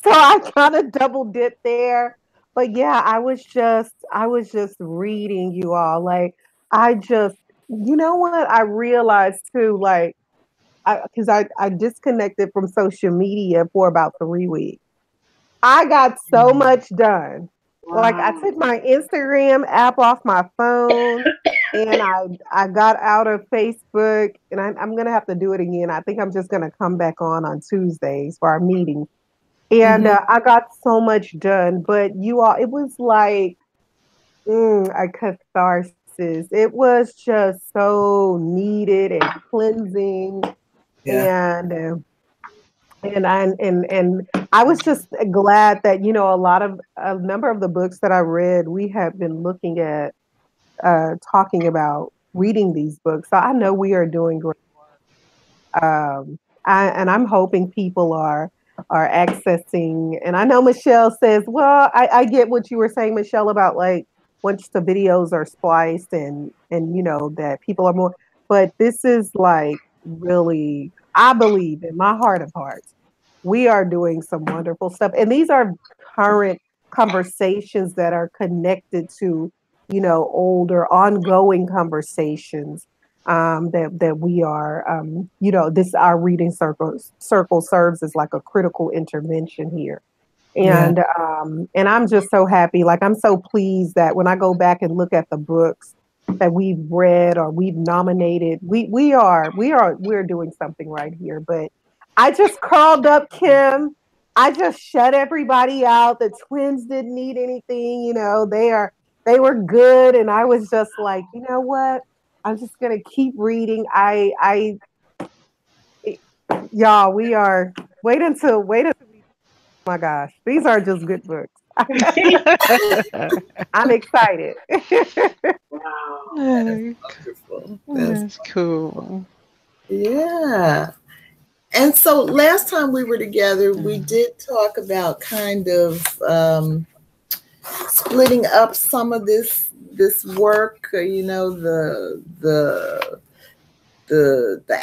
so I kind of double dipped there. But yeah, I was just reading, you all. Like I just, you know what I realized too, like because I disconnected from social media for about 3 weeks. I got so much done. Like I Wow. took my Instagram app off my phone, and I got out of Facebook, and I'm gonna have to do it again. I think I'm just gonna come back on Tuesdays for our meeting. And Mm-hmm. I got so much done. But you all, it was like a catharsis. It was just so needed and cleansing, Yeah. and I was just glad that a number of the books that I read, we have been looking at talking about reading these books. So I know we are doing great. And I'm hoping people are accessing. And I know Michelle says, well, I get what you were saying, Michelle, about like once the videos are spliced and that people are more. But this is like really, I believe in my heart of hearts, we are doing some wonderful stuff. And these are current conversations that are connected to, older ongoing conversations that we are, this our reading circle serves as like a critical intervention here. Yeah. And I'm just so happy. Like I'm so pleased that when I go back and look at the books that we've read or we've nominated, we're doing something right here. But I just curled up, Kim. I just shut everybody out. The twins didn't need anything, they were good. And I was just like, you know what? I'm just gonna keep reading. Y'all, we are wait until oh my gosh, these are just good books. I'm excited. Wow. Wonderful. That's cool. Yeah. And so last time we were together, we did talk about kind of splitting up some of this work, you know, the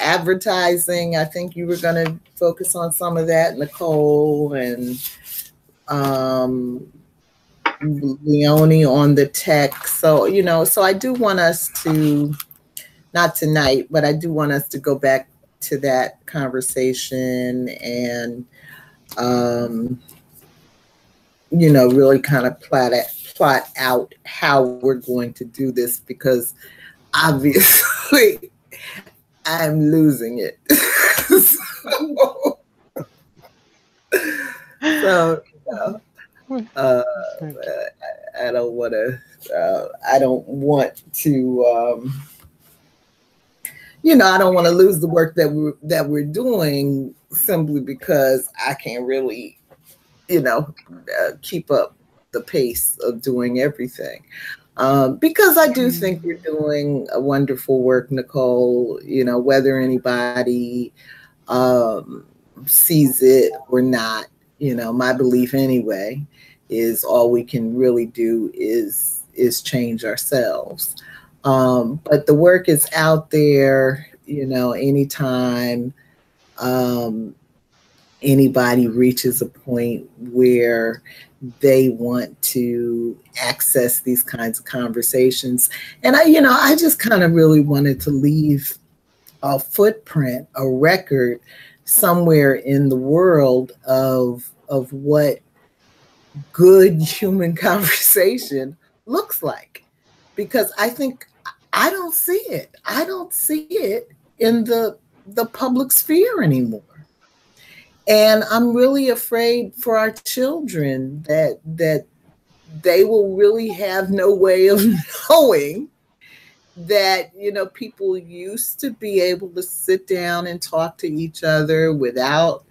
advertising. I think you were going to focus on some of that, Nicole, and Leonie on the tech. So, you know, so I do want us to, not tonight, but I do want us to go back to that conversation and, you know, really kind of plot out how we're going to do this, because obviously I'm losing it. So I don't want to. I don't want to. You know, I don't want to lose the work that we're doing simply because I can't really, you know, keep up the pace of doing everything. Because I do think we're doing a wonderful work, Nicole, you know, whether anybody sees it or not, you know, my belief anyway is all we can really do is change ourselves. But the work is out there, you know, anytime anybody reaches a point where they want to access these kinds of conversations. And I just kind of really wanted to leave a footprint, a record somewhere in the world of what good human conversation looks like. Because I think I don't see it. I don't see it in the public sphere anymore. And I'm really afraid for our children that they will really have no way of knowing that, you know, people used to be able to sit down and talk to each other without,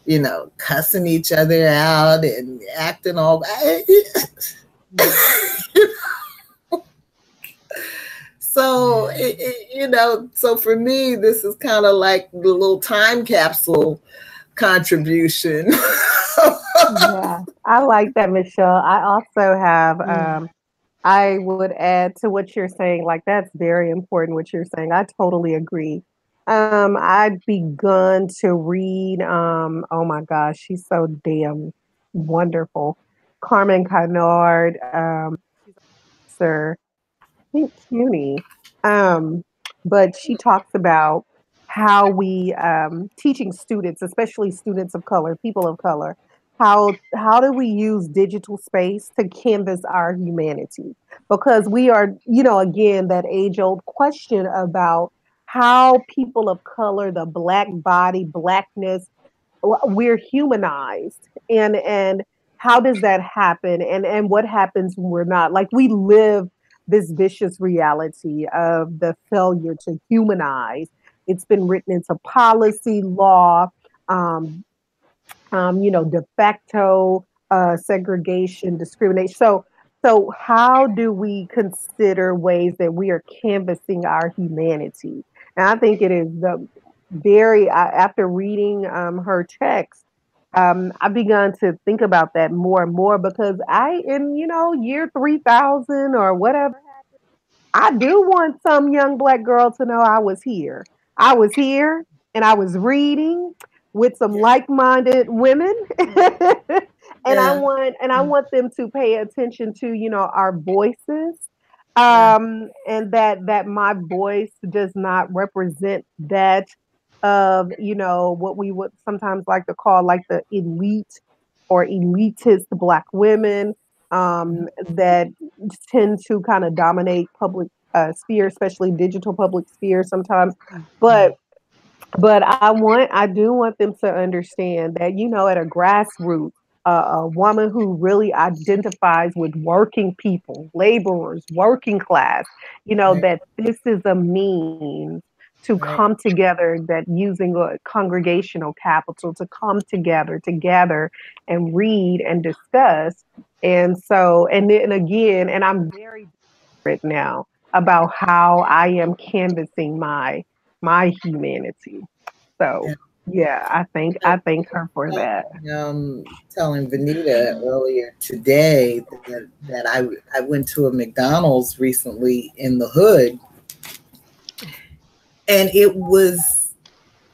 you know, cussing each other out and acting all. So, you know, so for me, this is kind of like the little time capsule contribution. Yeah, I like that, Michelle. I also have, I would add to what you're saying, like that's very important what you're saying. I totally agree. I'd begun to read, oh my gosh, she's so damn wonderful. Carmen Canard, Sir, I think CUNY. But she talks about how we teaching students, especially students of color, people of color, how do we use digital space to canvas our humanity? Because we are, you know, again, that age-old question about how people of color, the black body, blackness, we're humanized, and how does that happen, and what happens when we're not? Like we live this vicious reality of the failure to humanize. It's been written into policy, law, you know, de facto segregation, discrimination. So how do we consider ways that we are canvassing our humanity? And I think it is the very, after reading her text, I've begun to think about that more and more, because in, you know, year 3000 or whatever, I do want some young black girl to know I was here. I was here and I was reading with some like-minded women. I want them to pay attention to, you know, our voices. And that my voice does not represent that of, you know, what we would sometimes like to call like the elite or elitist black women that tend to kind of dominate public sphere, especially digital public sphere sometimes. But I do want them to understand that, you know, at a grassroots, a woman who really identifies with working people, laborers, working class, you know, that this is a means to Right. come together, that using a congregational capital to come together, and read and discuss. And so, and then again, and I'm very different now about how I am canvassing my humanity. So Yeah. yeah, I thank her for that. Telling Venita earlier today that I went to a McDonald's recently in the hood, and it was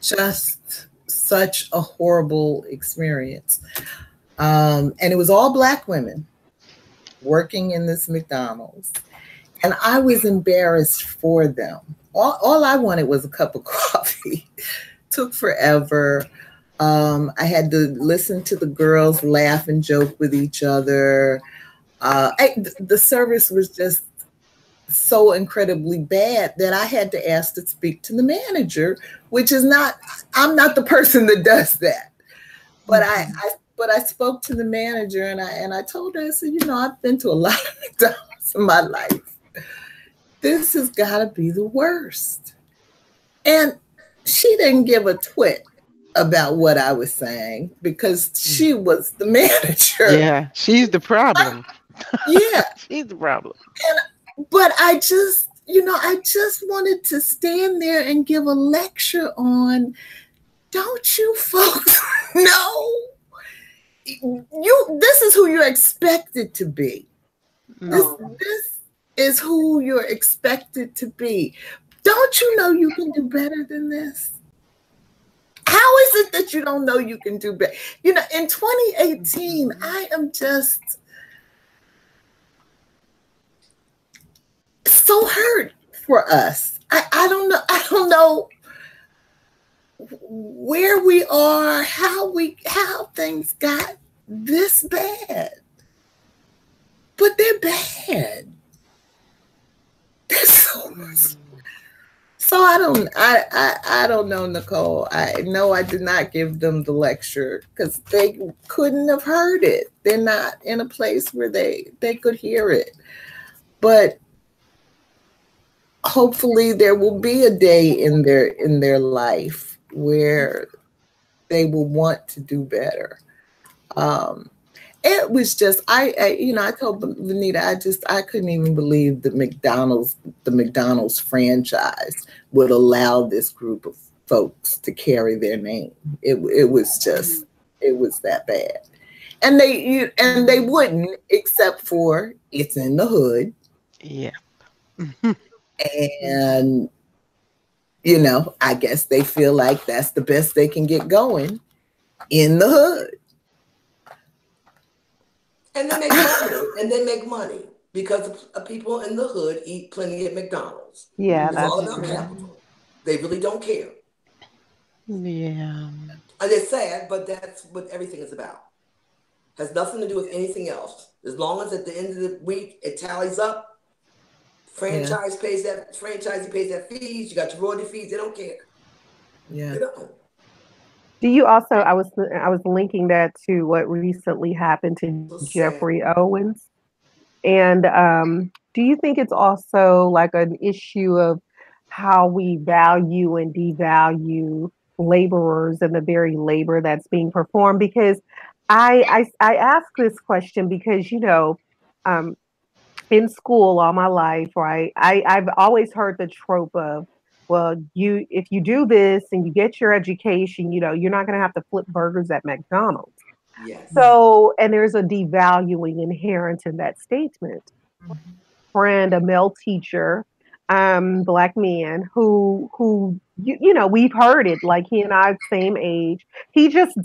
just such a horrible experience. And it was all Black women working in this McDonald's. And I was embarrassed for them. All I wanted was a cup of coffee. Took forever. I had to listen to the girls laugh and joke with each other. The service was just so incredibly bad that I had to ask to speak to the manager, which is I'm not the person that does that. But I spoke to the manager, and I told her, I said, I've been to a lot of McDonald's in my life. This has got to be the worst. And she didn't give a twit about what I was saying because she was the manager. Yeah, she's the problem. Yeah. She's the problem. But I just wanted to stand there and give a lecture on, don't you folks know? This is who you're expected to be. No. This is who you're expected to be. Don't you know you can do better than this? How is it that you don't know you can do better? In 2018, I am just so hurt for us. I don't know where we are, how things got this bad. But they're bad. They're so much. So I don't know, Nicole. I know I did not give them the lecture because they couldn't have heard it. They're not in a place where they could hear it. But hopefully there will be a day in their life where they will want to do better. It was just I told Venita I couldn't even believe the McDonald's franchise would allow this group of folks to carry their name. It was that bad, and they wouldn't, except for it's in the hood. Yeah, and I guess they feel like that's the best they can get going in the hood. And they make money because people in the hood eat plenty at McDonald's. Yeah, it's that's all about true. capital. They really don't care. Yeah. And it's sad, but that's what everything is about. Has nothing to do with anything else. As long as at the end of the week it tallies up, franchisee pays that fees. You got your royalty fees. They don't care. Yeah. They don't. Do you also? I was linking that to what recently happened to Jeffrey Owens, and do you think it's also like an issue of how we value and devalue laborers and the very labor that's being performed? Because I ask this question because in school all my life, right? I've always heard the trope of, well, if you do this and you get your education, you're not going to have to flip burgers at McDonald's. Yes. So, and there's a devaluing inherent in that statement. Mm-hmm. Friend, a male teacher, Black man who we've heard it, like he and I same age. He just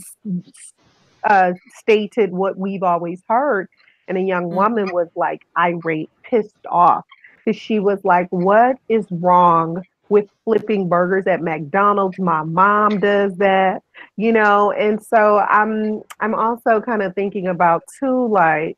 stated what we've always heard. And a young woman was like irate, pissed off, because she was like, what is wrong with flipping burgers at McDonald's? My mom does that, and so I'm also kind of thinking about too, like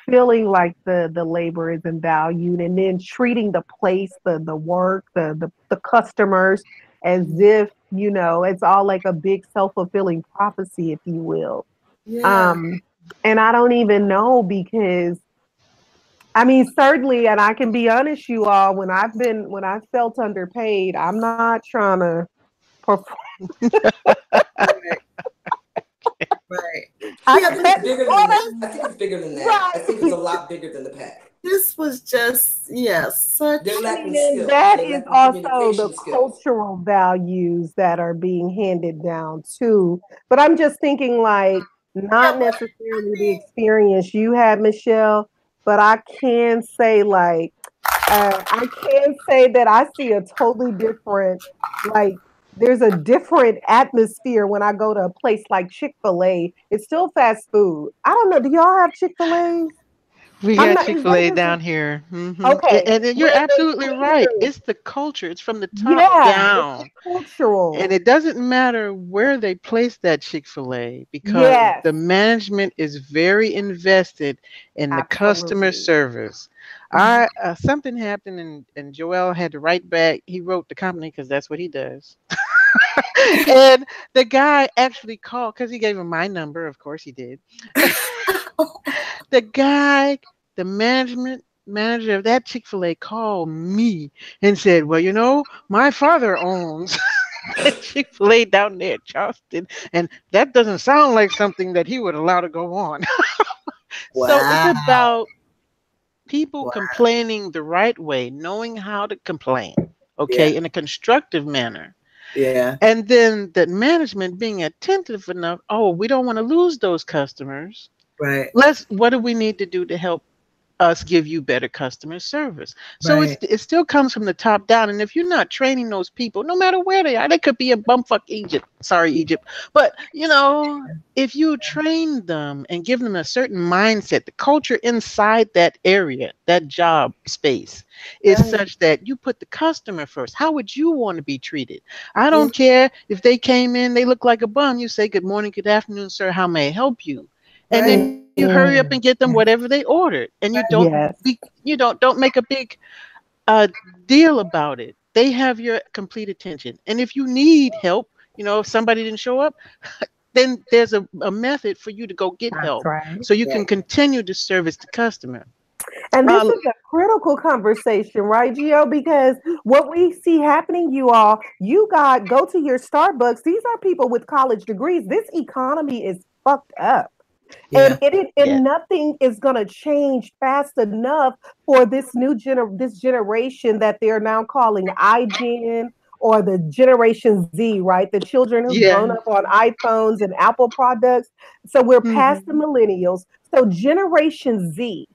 feeling like the labor isn't valued, and then treating the place, the work, the customers as if, it's all like a big self-fulfilling prophecy, if you will. Yeah. And I don't even know, because I mean, certainly, and I can be honest, you all, when I felt underpaid, I'm not trying to perform. Right. Right. I Yeah, think but it's bigger than that. I think it's bigger than that. I think it's a lot bigger than the pack. this was just, such. They're lacking And skills. that They're is lacking also the communication skills. cultural values that are being handed down too. But I'm just thinking, like, Yeah, not but necessarily the experience you had, Michelle, but I can say, like, I can say that I see a totally different, like, there's a different atmosphere when I go to a place like Chick-fil-A. It's still fast food. I don't know. Do y'all have Chick-fil-A? We I'm got not, is that Chick-fil-A just down here. okay? And then you're Where they absolutely right. cater. It's the culture. It's from the top Yeah, it's down. And cultural. it doesn't matter where they place that Chick-fil-A because Yes, the management is very invested in the customer absolutely. service. Mhm. I something happened and Joel had to write back. He wrote the company because that's what he does. And the guy actually called because he gave him my number. Of course he did. The guy, the management manager of that Chick-fil-A called me and said, well, my father owns Chick-fil-A down there in Charleston, and that doesn't sound like something that he would allow to go on. So it's wow. about people Wow. complaining the right way, knowing how to complain, Yeah. okay, in a constructive manner. Yeah. And then the management being attentive enough, oh, we don't want to lose those customers. Right. What do we need to do to help us give you better customer service? So Right. it still comes from the top down. And if you're not training those people, no matter where they are, they could be in bumfuck Egypt. Sorry, Egypt. But if you train them and give them a certain mindset, the culture inside that area, that job space is Right. such that you put the customer first. How would you want to be treated? I Mm, don't care if they came in, they look like a bum. You say, good morning, good afternoon, sir. How may I help you? And then right. you hurry up and get them Yes. whatever they ordered, and Yes. you don't make a big uh, deal about it. They have your complete attention, and if you need help, if somebody didn't show up, then there's a method for you to go get That's help, right. so you Right. can continue to service the customer. And this Uh, is a critical conversation, right, Gio? Because what we see happening, you all, go to your Starbucks. These are people with college degrees. This economy is fucked up. Yeah. yeah, And nothing is going to change fast enough for this generation that they're now calling iGen, or the Generation Z, right? The children who've yeah, grown up on iPhones and Apple products. So we're past the hmm millennials. So Generation Z,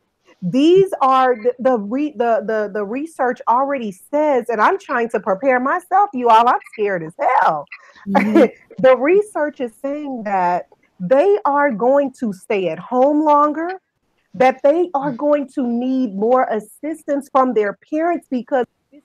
these are the research already says, and I'm trying to prepare myself, you all. I'm scared as hell. Mhm. The research is saying that they are going to stay at home longer, that they are going to need more assistance from their parents because this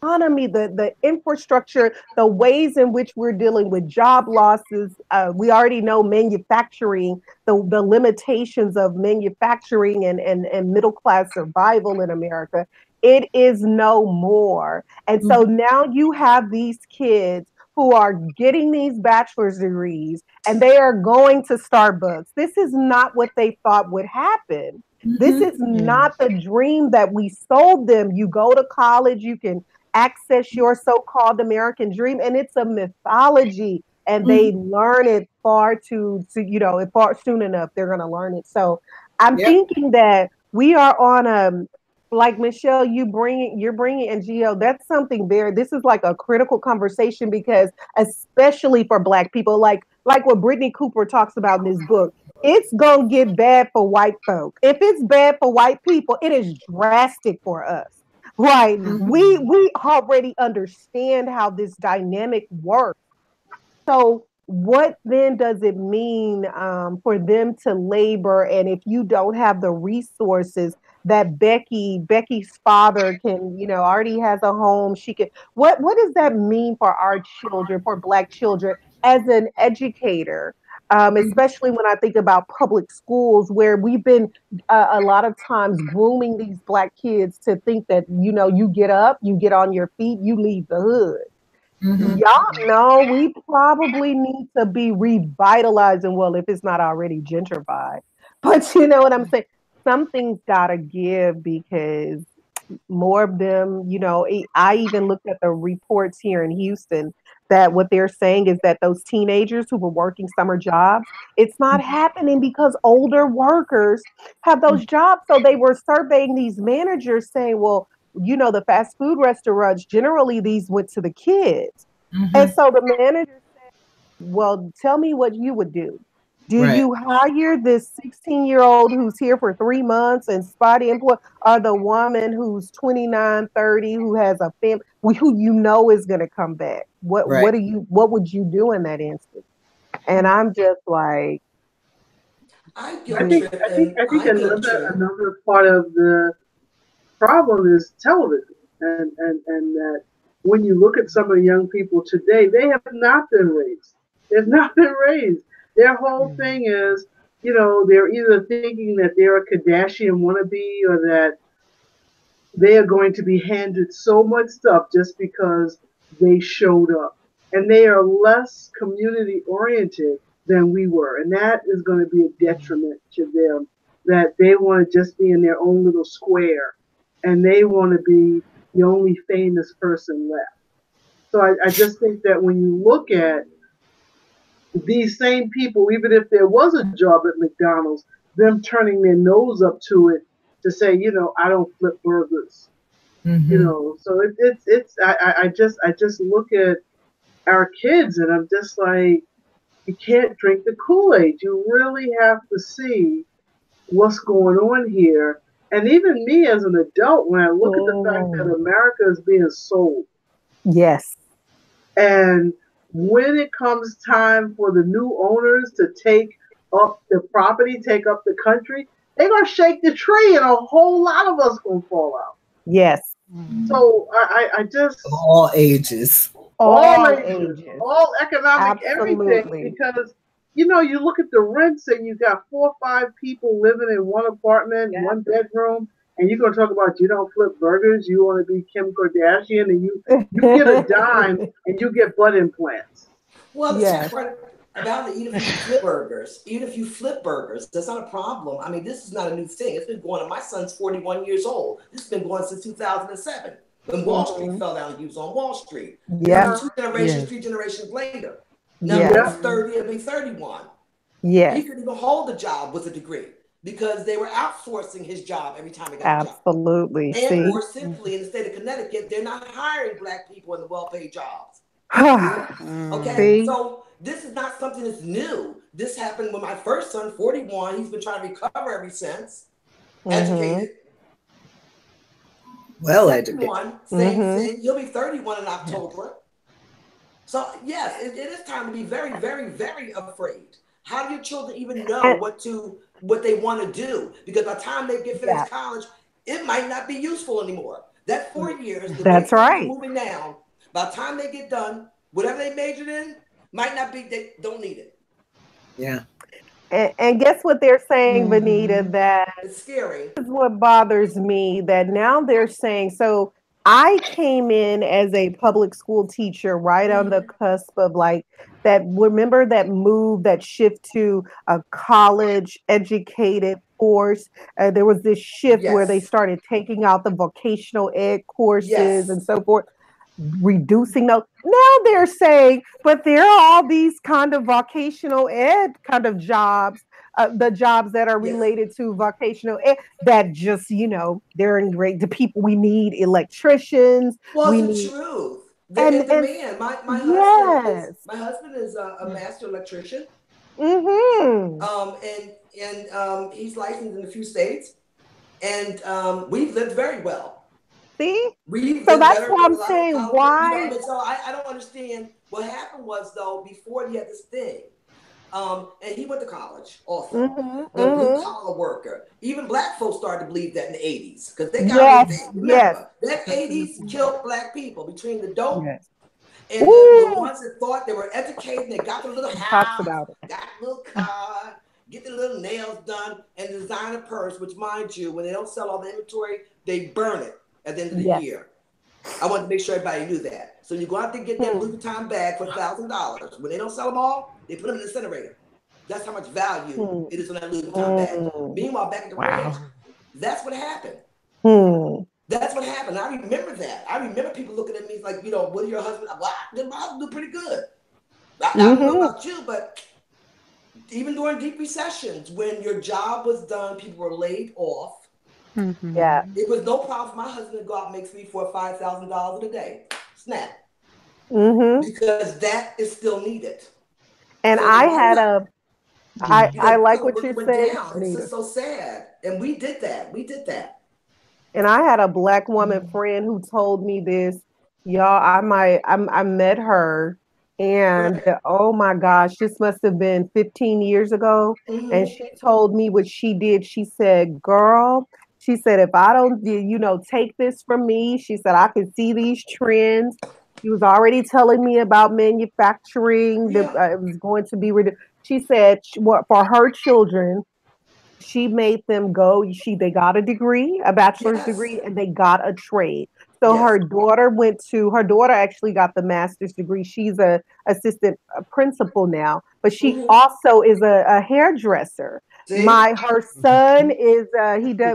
economy, the infrastructure, the ways in which we're dealing with job losses. We already know manufacturing, the limitations of manufacturing and middle class survival in America. It is no more. And so Mhm. now you have these kids who are getting these bachelor's degrees and they are going to Starbucks. This is not what they thought would happen. This Mhm. is not the dream that we sold them. You go to college, you can access your so-called American dream, and it's a mythology. And Mhm. they learn it far soon enough. They're going to learn it. So I'm Yep. thinking that we are on like Michelle, you're bringing and Geo. That's something very. This is like a critical conversation because, especially for Black people, like what Brittney Cooper talks about in this book, it's gonna get bad for white folk. If it's bad for white people, it is drastic for us. Right. Mhm. We already understand how this dynamic works. So what then does it mean for them to labor? And if you don't have the resources that Becky's father can, already has a home, she can. What does that mean for our children, for Black children, as an educator? Mhm. Especially when I think about public schools, where we've been a lot of times grooming these Black kids to think that you get up, you get on your feet, you leave the hood. Mhm. Y'all know we probably need to be revitalizing. Well, if it's not already gentrified, but you know what I'm saying? something's got to give because more of them, I even looked at the reports here in Houston that what they're saying is that those teenagers who were working summer jobs, it's not happening because older workers have those jobs. So they were surveying these managers saying, well, the fast food restaurants, generally these went to the kids. And so the manager said, well, tell me what you would do. Do you hire this 16-year-old who's here for 3 months and spotty employee, or the woman who's 29, 30, who has a family, who is going to come back? What would you do in that instance? And I'm just like, I think another part of the problem is television, and that when you look at some of the young people today, they have not been raised. They've not been raised. Their whole thing is, they're either thinking that they're a Kardashian wannabe or that they are going to be handed so much stuff just because they showed up. And they are less community oriented than we were. And that is going to be a detriment to them, that they want to just be in their own little square and they want to be the only famous person left. So I just think that when you look at these same people, even if there was a job at McDonald's, them turning their nose up to it to say, I don't flip burgers. So I just look at our kids and I'm just like, you can't drink the Kool-Aid. You really have to see what's going on here. And even me as an adult, when I look at the fact that America is being sold. Yes. And when it comes time for the new owners to take up the property, take up the country, they're going to shake the tree and a whole lot of us going to fall out. Yes. So I just... All ages. All ages. All economic, absolutely. Everything. Because, you look at the rents and you got 4 or 5 people living in one apartment, one bedroom, and you're going to talk about you don't flip burgers, you want to be Kim Kardashian, and you get a dime and you get butt implants. Well, the part about it, even if you flip burgers, that's not a problem. I mean, this is not a new thing. It's been going on. My son's 41 years old. This has been going since 2007 when Wall Street fell down and he was on Wall Street. Yeah. 2 generations, 3 generations later. Now he's 30, he'll be 31. Yeah. He couldn't even hold a job with a degree because they were outsourcing his job every time he got a job. Absolutely. And more simply, in the state of Connecticut, they're not hiring Black people in the well-paid jobs. Okay, so this is not something that's new. This happened when my first son, 41, he's been trying to recover ever since. Educated. Well educated. Same thing. He'll be 31 in October. So yes, it is time to be very, very, very afraid. How do your children even know what they want to do? Because by the time they get finished college, it might not be useful anymore. That 4 years, that's right. Moving down. By the time they get done, whatever they majored in might not be. They don't need it. Yeah. And guess what they're saying, Venita? That it's scary. This is what bothers me. That now they're saying. So I came in as a public school teacher right on the cusp of that. Remember that move, that shift to a college educated course. There was this shift where they started taking out the vocational ed courses and so forth, reducing those. Now they're saying, but there are all these kind of vocational ed kind of jobs, the jobs that are related to vocational ed that just, they're in great. The people we need, electricians. Well, it's the truth. They're in demand. My husband is a master electrician. And he's licensed in a few states, and we've lived very well. See? So that's what I'm saying. Why? So I don't understand. What happened was, though, before he had this thing, and he went to college also, the blue collar worker. Even Black folks started to believe that in the 80s because they got remember, that 80s killed Black people between the dope and the ones that thought they were educated. They got the little house, got a little car, get the little nails done, and design a purse. Which, mind you, when they don't sell all the inventory, they burn it at the end of the year. I wanted to make sure everybody knew that. So you go out there and get that Louis Vuitton bag for $1,000. When they don't sell them all, they put them in the incinerator. That's how much value it is on that Louis Vuitton bag. Meanwhile, back at the ranch, That's what happened. That's what happened. I remember that. I remember people looking at me like, what are your husband? Well, my husband do pretty good. I don't know about you, but even during deep recessions, when your job was done, people were laid off. Yeah. It was no problem for my husband to go out and make $3,000, $4,000, $5,000 in a day. Snap. Because that is still needed. And so I had a, I like what you're saying. It's just so sad. And we did that. And I had a Black woman friend who told me this. Y'all, I met her, and oh my gosh, this must have been 15 years ago. And she told me what she did. She said, girl, she said, if I don't, take this from me, she said, I could see these trends. She was already telling me about manufacturing. That it was going to be reduced. She said, for her children, she made them go. They got a degree, a bachelor's degree, and they got a trade. So her daughter actually got the master's degree. She's a assistant principal now, but she also is a hairdresser. Her son is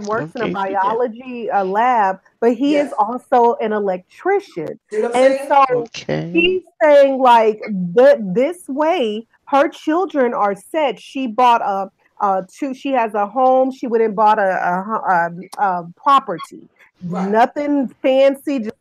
works in a biology lab, but he is also an electrician. And so he's saying like this way her children are set. She bought she has a home. She went and bought a property. Nothing fancy. Just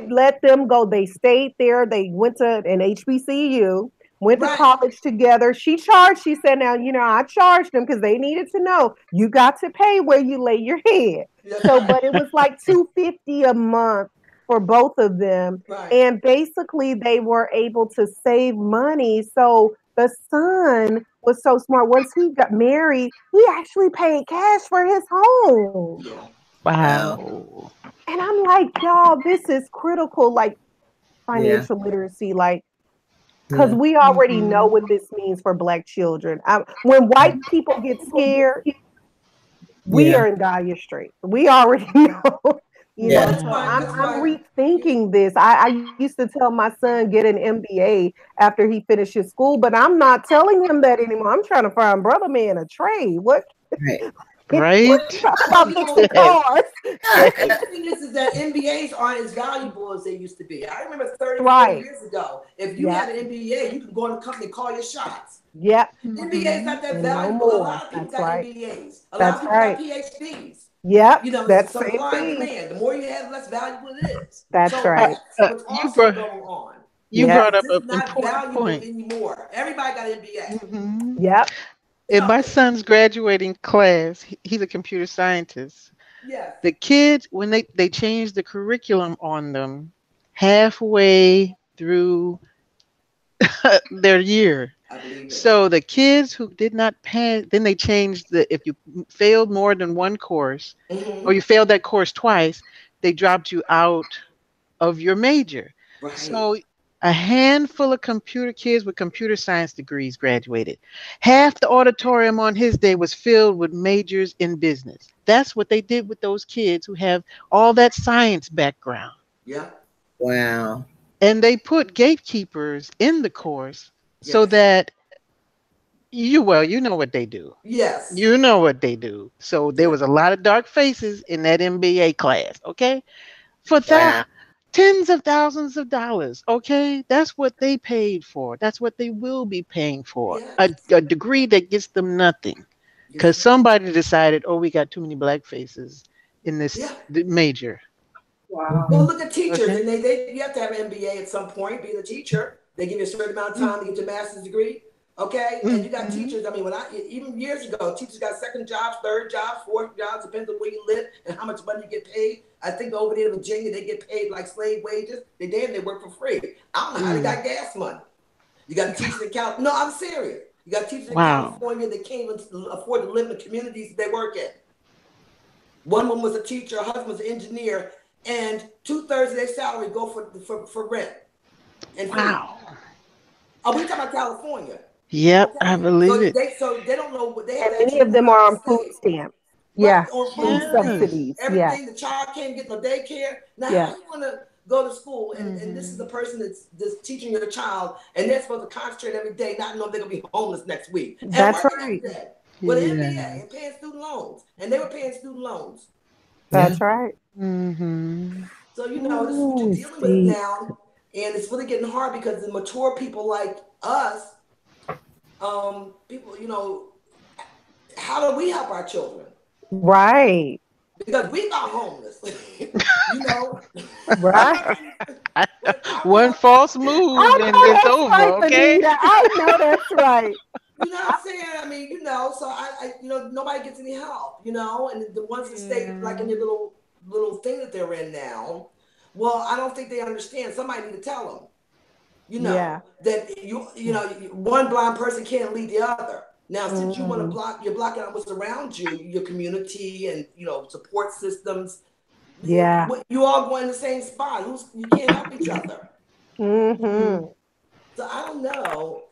let them go. They stayed there. They went to an HBCU. Went to college together. She charged. She said, "Now I charged them because they needed to know you got to pay where you lay your head." So, but it was like $250 a month for both of them, and basically they were able to save money. So the son was so smart. Once he got married, he actually paid cash for his home. Wow. And I'm like, y'all, this is critical, like financial literacy, like. Because we already know what this means for Black children. When white people get scared, we are in dire straits. We already know. So I'm rethinking this. I used to tell my son get an MBA after he finishes school, but I'm not telling him that anymore. I'm trying to find brother man a trade. What? Right. About fixing cars. The thing is that MBAs aren't as valuable as they used to be. I remember 30, 40 years ago, if you had an MBA, you could go in the company and call your shots. MBA is not that valuable. A lot of people got MBAs. A lot of people got PhDs. That's so supply and demand. The more you have, the less valuable it is. That's right. That's what's also going on. You brought up an not important valuable point anymore. Everybody got an MBA. In my son's graduating class, he's a computer scientist. The kids, when they changed the curriculum on them halfway through their year. So the kids who did not pass, then they changed if you failed more than one course or you failed that course twice, they dropped you out of your major. So a handful of computer kids with computer science degrees graduated. Half the auditorium on his day was filled with majors in business. That's what they did with those kids who have all that science background. Wow. And they put gatekeepers in the course so that you know what they do. You know what they do. So there was a lot of dark faces in that MBA class, okay? For that. Tens of thousands of dollars. Okay. That's what they paid for. That's what they will be paying for. A degree that gets them nothing. Because somebody decided, we got too many Black faces in this major. Wow. Well, look at teachers. And you have to have an MBA at some point, being a teacher. They give you a certain amount of time to get your master's degree. Okay. And you got teachers. I mean, even years ago, teachers got second jobs, third jobs, fourth jobs, depends on where you live and how much money you get paid. I think over there in Virginia, they get paid like slave wages. They work for free. I don't know how they got gas money. You got teachers in California. No, I'm serious. You got teachers in California that can't even afford to live in the communities they work in. One woman was a teacher, her husband was an engineer, and 2/3 of their salary go for rent. And wow. Oh, we talking about California. Yep, I believe it. So they don't know what they have. And many of them are on food stamps. On food subsidies. Everything, the child can't get no daycare. Now, how you want to go to school and this is the person that's teaching your child and they're supposed to concentrate every day, not knowing they're going to be homeless next week. That's right. with the NBA and paying student loans, and they were paying student loans. That's right. Mm-hmm. So you know, this is what you're dealing with now, and it's really getting hard because the mature people like us, people, you know, how do we help our children? Right. Because we got homeless, you know. Right. One false move and it's over. Right, Okay. Venita. I know that's right. You know what I'm saying? I mean, you know, so I you know, nobody gets any help, you know, and the ones that stay like in your little thing that they're in now, well, I don't think they understand. Somebody need to tell them, you know, that you know, one blind person can't lead the other. Now, since you want to you're blocking out what's around you, your community and, you know, support systems. Yeah. You all go in the same spot. You can't help each other. Mm-hmm. So I don't know.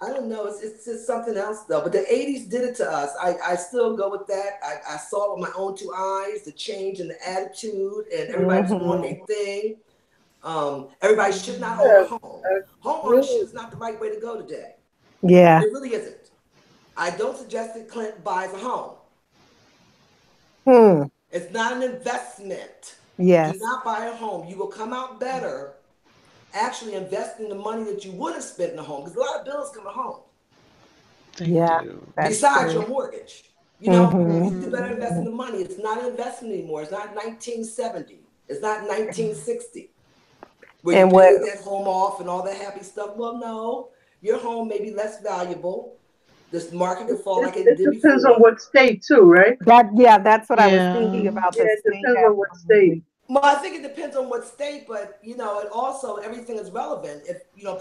It's just something else though. But the 80s did it to us. I still go with that. I saw it with my own two eyes, the change in the attitude, and everybody's doing their thing. Everybody should not own a home. Home ownership is not the right way to go today. Yeah. It really isn't. I don't suggest that Clint buys a home. It's not an investment. Yes. Do not buy a home. You will come out better actually investing the money that you would have spent in a home, because a lot of bills come to home. Besides your mortgage. You know, you do better investing the money. It's not an investment anymore. It's not 1970. It's not 1960. Where you pay that home off and all that happy stuff. Well, no. Your home may be less valuable. This market could fall like it did before. It depends on what state too, right? That's what I was thinking about. Yeah, it depends on what state. Well, I think it depends on what state, but you know, and also everything is relevant. If you know,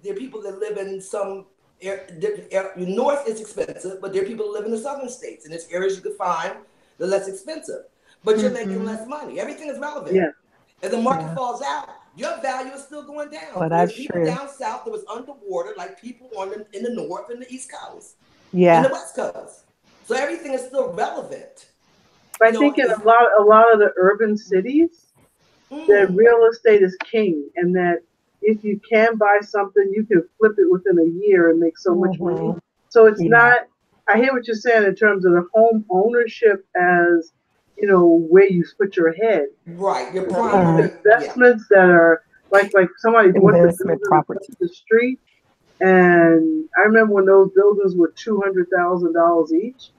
there are people that live in some north is expensive, but there are people that live in the southern states, and there's areas you could find that are less expensive, but you're making less money. Everything is relevant. Yeah. If the market falls out, your value is still going down. Well, that's There's people true. down south that was underwater, like people in the north and the east coast, and the west coast. So everything is still relevant. I think in a lot of the urban cities, that real estate is king, and that if you can buy something, you can flip it within a year and make so much money. So it's not. I hear what you're saying in terms of the home ownership as, you know, where you put your head. Right, your primary investments that are like somebody bought the building across the street, and I remember when those buildings were $200,000 each.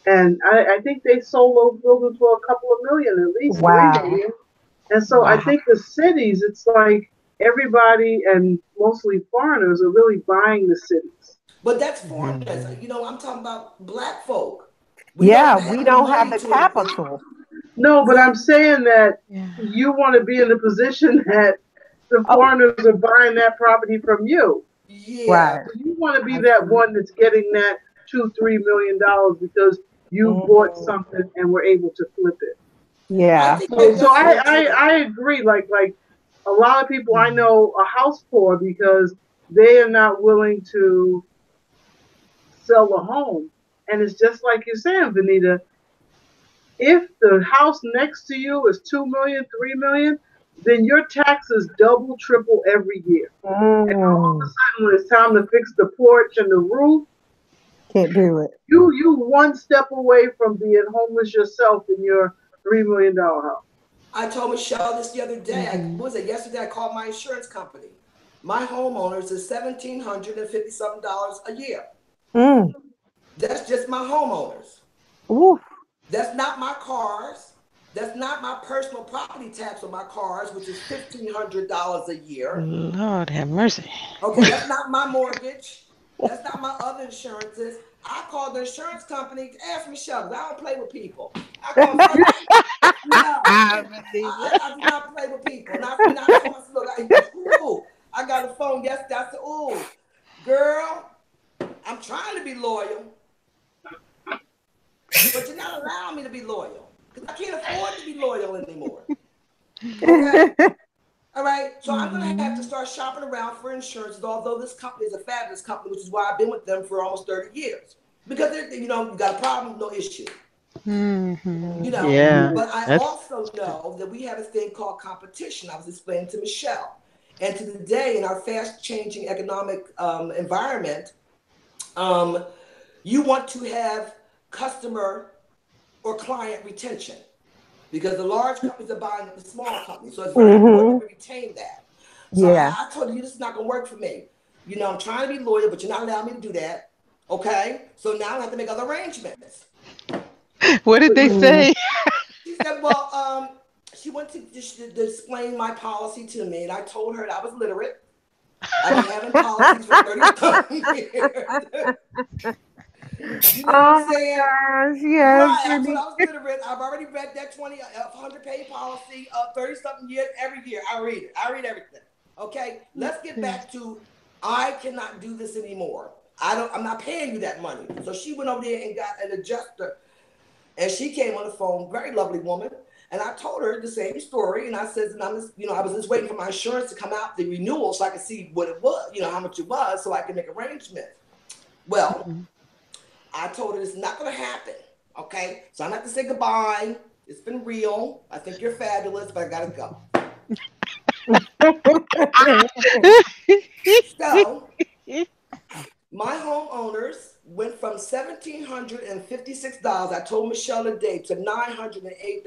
And I think they sold those buildings for a couple of million, at least $3 million. And so I think the cities, it's like everybody and mostly foreigners are really buying the cities. But that's foreigners. You know, I'm talking about black folk. We don't have the capital. No, but I'm saying that you want to be in the position that the foreigners are buying that property from you. Yeah. Right. So you want to be that one that's getting that $2-3 million because you bought something and were able to flip it. Yeah. So I agree. Like a lot of people I know are house poor because they are not willing to sell the home. And it's just like you're saying, Venita, if the house next to you is $2 million, $3 million, then your taxes double, triple every year. And all of a sudden when it's time to fix the porch and the roof, can't do it. You one step away from being homeless yourself in your $3 million house. I told Michelle this the other day. Yesterday I called my insurance company. My homeowners is $1,750 a year. That's just my homeowners. Ooh. That's not my cars. That's not my personal property tax on my cars, which is $1,500 a year. Lord have mercy. Okay, that's not my mortgage. That's not my other insurances. I called the insurance company to ask Michelle, because I don't play with people. I do not play with people. I got a phone yesterday. I said, "Ooh, girl, I'm trying to be loyal, but you're not allowing me to be loyal because I can't afford to be loyal anymore." Okay. All right, so I'm going to have to start shopping around for insurance, although this company is a fabulous company, which is why I've been with them for almost 30 years. Because, you know, you got a problem, no issue. You know, but I also know that we have a thing called competition. I was explaining to Michelle. And to the day in our fast-changing economic environment, you want to have customer or client retention, because the large companies are buying the small companies. So it's very important to retain that. So I told you, this is not going to work for me. You know, I'm trying to be loyal, but you're not allowing me to do that. Okay? So now I have to make other arrangements. What did they say? She said, well, she went to explain my policy to me, and I told her that I was literate. I've been having policies for 30 years. You know what I'm saying? Gosh, yes, Right, I was literate. I've already read that 100-page policy of 30-something years every year. I read it. I read everything. Okay, let's get back to I cannot do this anymore. I'm not paying you that money. So she went over there and got an adjuster, and she came on the phone, very lovely woman. And I told her the same story, and I said, and I was just waiting for my insurance to come out, the renewal, so I could see what it was, how much it was, so I could make arrangements. Well, I told her it's not going to happen. Okay, so I'm going to have to say goodbye. It's been real. I think you're fabulous, but I got to go. So my homeowners went from $1,756. I told Michelle today to $908.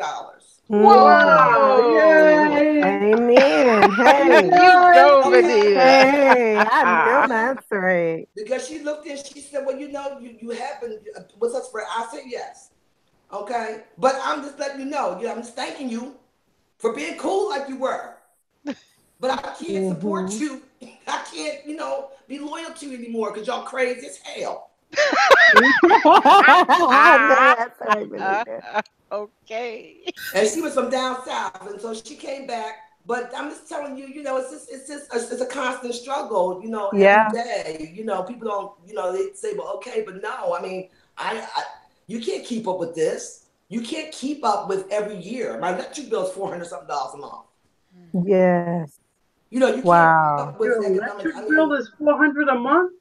Whoa! Yay. Amen. Hey, You go, Venita. Hey, I know that's right. Because she looked and she said, "Well, you have been with us for." I said, "Yes." Okay, but I'm just letting you know. I'm just thanking you for being cool like you were. But I can't support you. I can't, be loyal to you anymore because y'all crazy as hell. Okay. And she was from down south, and so she came back. But I'm just telling you, it's a constant struggle, every day. People don't, they say, well, okay, but no, I mean, you can't keep up with this. You can't keep up with every year. My electric bill is $400-something a month. Yes. You can't keep up with your electric bill is $400 a month?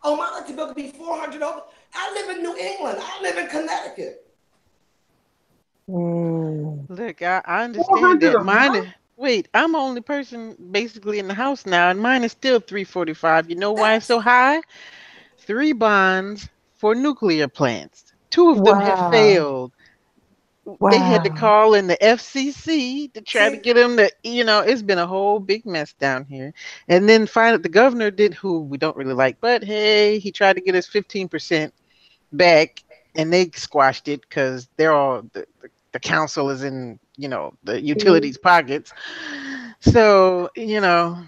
Oh, my electric bill could be $400 over. I live in New England. I live in Connecticut. Look, I understand that. Wait, I'm the only person basically in the house now, and mine is still $345. You know why it's so high? 3 bonds for nuclear plants. 2 of them have failed. They had to call in the FCC to try to get them to, it's been a whole big mess down here. And then finally, the governor who we don't really like, but hey, he tried to get us 15% back, and they squashed it because they're all the council is in the utilities pockets. So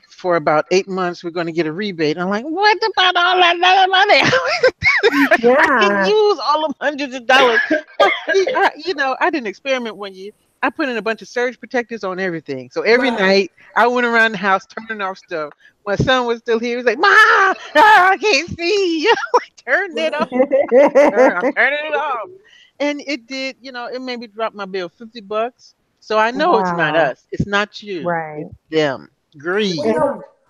for about 8 months we're going to get a rebate. I'm like, what about all that other money? I can use all of hundreds of dollars. I did an experiment one year. I put in a bunch of surge protectors on everything. So every night I went around the house turning off stuff. My son was still here. He was like, "Ma, I can't see." Turn it off. I'm turning it off. And it did, it made me drop my bill $50. So I know it's not us. It's not you. Right. It's them. Greed.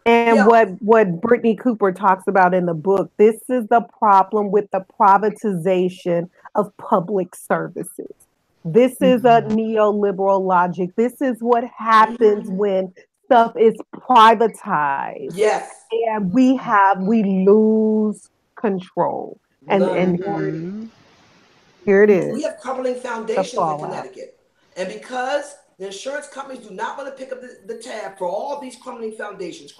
And what Brittney Cooper talks about in the book, this is the problem with the privatization of public services. This is a neoliberal logic. This is what happens when stuff is privatized. Yes. And we lose control. And here it is. We have crumbling foundations in Connecticut. And because the insurance companies do not want to pick up the tab for all these crumbling foundations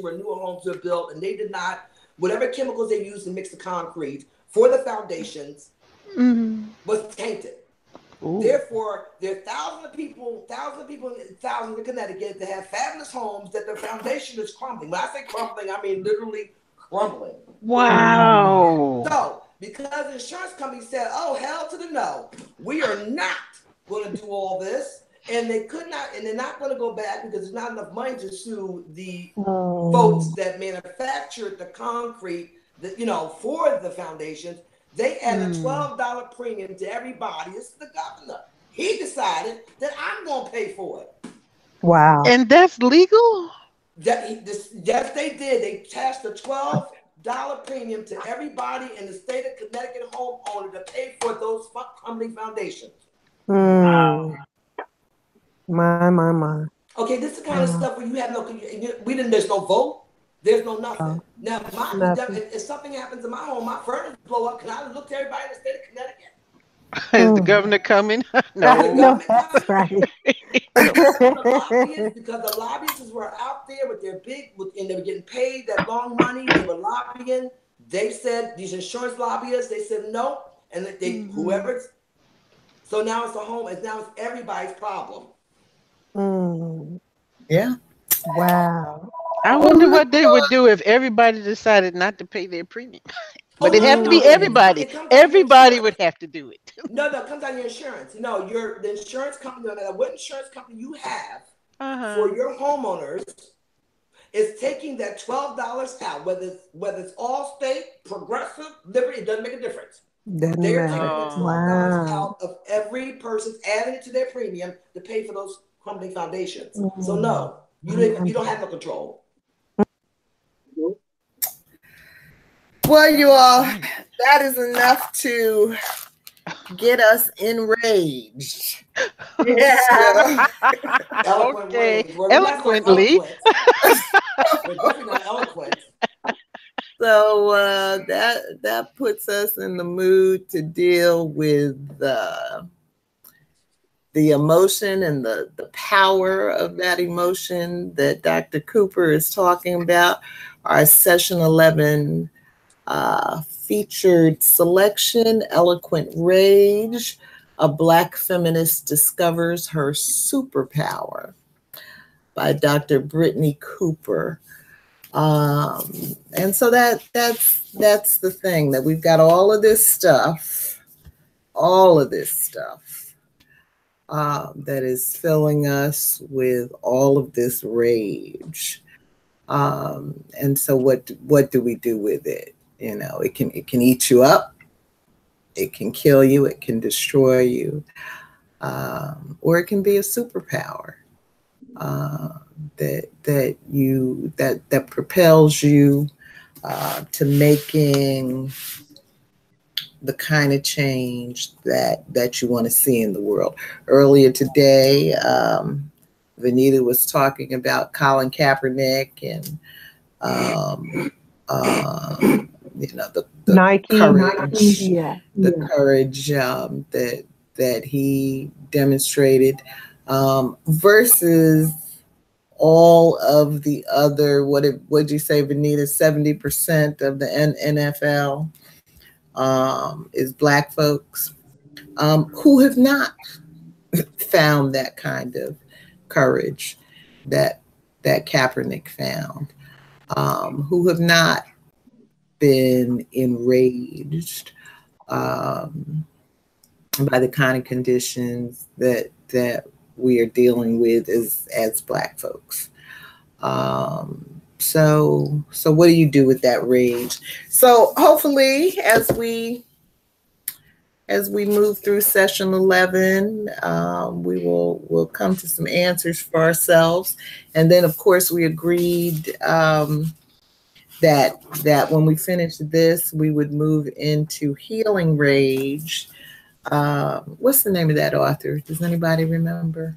where newer homes are built, and they did not, whatever chemicals they used to mix the concrete for the foundations was tainted. Ooh. Therefore, there are thousands of people in Connecticut that have fabulous homes that the foundation is crumbling. When I say crumbling, I mean literally crumbling. Wow. So, because the insurance company said, "Oh, hell to the no, we are not going to do all this," and they could not, and they're not going to go back because there's not enough money to sue the folks that manufactured the concrete, for the foundations. They added a $12 premium to everybody. It's the governor. He decided that I'm going to pay for it. Wow. And that's legal? Yes, they did. They attached a $12 premium to everybody in the state of Connecticut homeowner to pay for those crumbling foundations. My. Okay, this is the kind of stuff where you have there's no vote. There's no nothing. Oh, Now, nothing. if something happens in my home, my furnace blow up, can I look to everybody in the state of Connecticut? Is the governor coming? The No. No, government that's coming? right. Because the lobbyists were out there with their and they were getting paid that long money. They were lobbying. They said, these insurance lobbyists, they said no. And whoever's, so now it's now it's everybody's problem. Yeah. Wow. I wonder what they would do if everybody decided not to pay their premium. But it'd have to be everybody. Everybody would have to do it. No, it comes on your insurance. No, the insurance company, no matter what insurance company you have for your homeowners, is taking that $12 out, whether it's Allstate, Progressive, Liberty, it doesn't make a difference. They're taking the $12 out of every person's, adding it to their premium to pay for those crumbling foundations. So no, you don't have no control. Well, you all, that is enough to get us enraged. Yeah. Okay. Eloquently. We're definitely not eloquent. So that puts us in the mood to deal with the emotion and the power of that emotion that Dr. Cooper is talking about. Our session 11 featured selection, Eloquent Rage, a Black feminist discovers her superpower, by Dr. Brittney Cooper. And so that's the thing, that we've got all of this stuff that is filling us with all of this rage. And so what do we do with it? You know, it can eat you up, it can kill you, it can destroy you, or it can be a superpower that propels you to making the kind of change that you want to see in the world. Earlier today, Venita was talking about Colin Kaepernick and the Nike, courage, the courage that he demonstrated versus all of the other, what'd you say, Venita, 70% of the NFL is Black folks who have not found that kind of courage that Kaepernick found, who have not been enraged by the kind of conditions that we are dealing with as Black folks. So what do you do with that rage? So hopefully, as we move through session 11, we'll come to some answers for ourselves. And then, of course, we agreed that when we finish this, we would move into Healing Rage. What's the name of that author? Does anybody remember?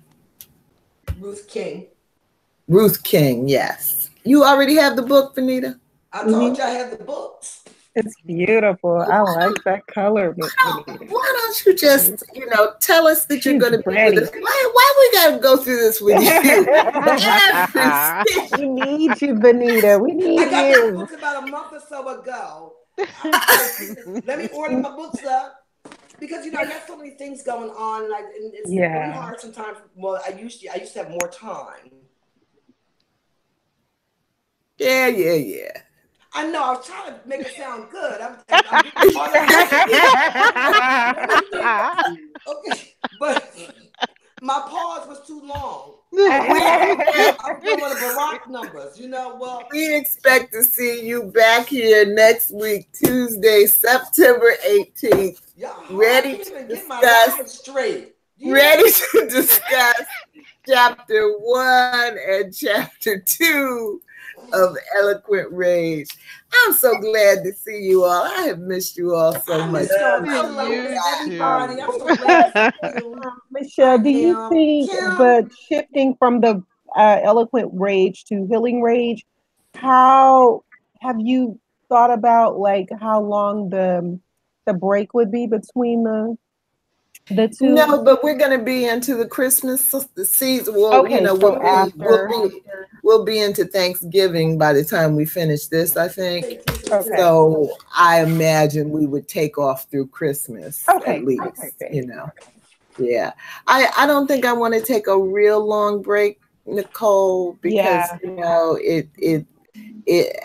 Ruth King. Ruth King, yes. You already have the book, Venita? I told you I have the books. It's beautiful. I like that color. Why don't you just, tell us that you're going to be with us? Why we got to go through this with you? We need you, Venita. We need you. I got those books about a month or so ago. Let me order my books up. Because I got so many things going on, and it's really hard sometimes. Well, I used to have more time. Yeah. I know. I was trying to make it sound good. Okay, but my pause was too long. I was doing one of the Barack numbers, Well, we expect to see you back here next week, Tuesday, September 18th. Ready to discuss chapter 1 and chapter 2 of Eloquent Rage. I'm so glad to see you all. I have missed you all so much. Michelle, do you think, but shifting from the Eloquent Rage to Healing Rage, how have you thought about like how long the break would be between the two? No, but we're going to be into the Christmas season. Well, Okay, you know, so we'll be into Thanksgiving by the time we finish this, I think. Okay. So I imagine we would take off through Christmas at least, you know. Yeah. I don't think I want to take a real long break, Nicole, because you know,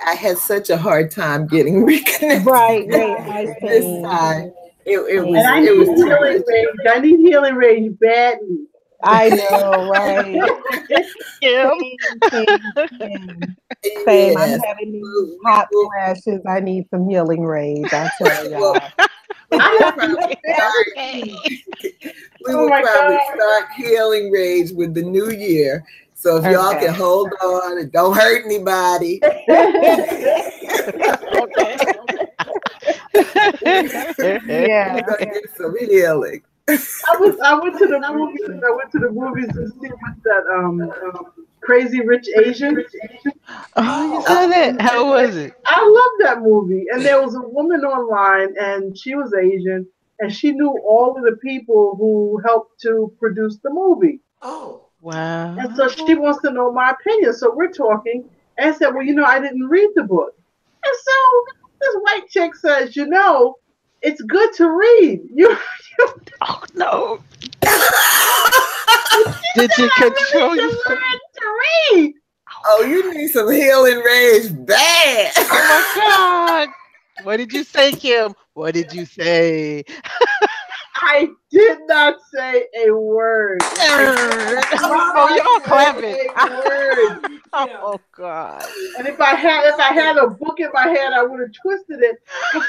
I had such a hard time getting reconnected. Right. This time. It was. And I need healing rage. I need healing rage badly. I know, right? Same. I'm having these hot flashes. I need some healing rage. I tell y'all. We will probably start healing rage with the new year. So if y'all can hold on and don't hurt anybody. Yeah, we're gonna get some healing. I went to the movies to see with that Crazy Rich Asian. Oh, you saw that? How was it? I love that movie. And there was a woman online, and she was Asian, and she knew all of the people who helped to produce the movie. Oh, wow! And so she wants to know my opinion. So we're talking, and I said, "Well, you know, I didn't read the book." And so this white chick says, "You know, it's good to read." Oh no! Did you control yourself? To read. Oh, you need some healing rage bad. Oh my God! What did you say, Kim? What did you say? I did not say a word. Oh, y'all clapping. Oh God! And if I had a book in my hand, I would have twisted it. But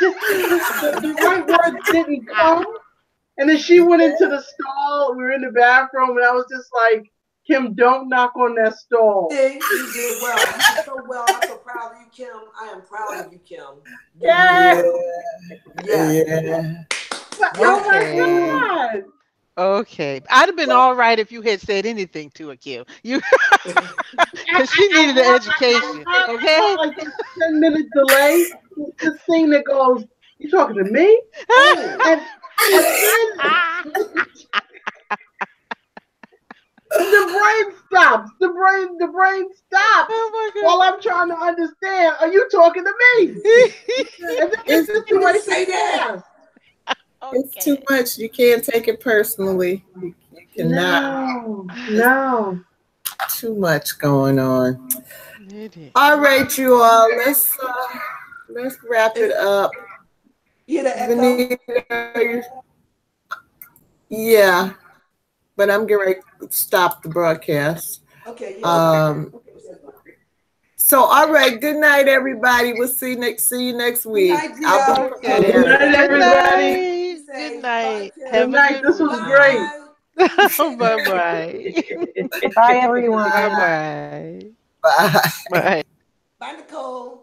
the right words didn't come. And then she went into the stall. We were in the bathroom, and I was just like, "Kim, don't knock on that stall." you did well. You did so well. I'm so proud of you, Kim. I am proud of you, Kim. Yeah. Oh my God. Okay, I'd have been all right if you had said anything to her, Kim. Because she needed an education. Okay, like a 10-minute delay. This thing that goes, "You talking to me?" And the brain stops. The brain stops. Oh my God. While I'm trying to understand, are you talking to me? And then You say that. It's too much. You can't take it personally. You cannot. No. Too much going on. All right, you all. Let's wrap it up. Venita, yeah, but I'm going to stop the broadcast. Okay. So, all right. Good night, everybody. We'll see you next week. Good night, everybody. Good night. Good night. This was great. Bye-bye. Bye, everyone. Bye-bye. Bye. Bye. Bye, Nicole.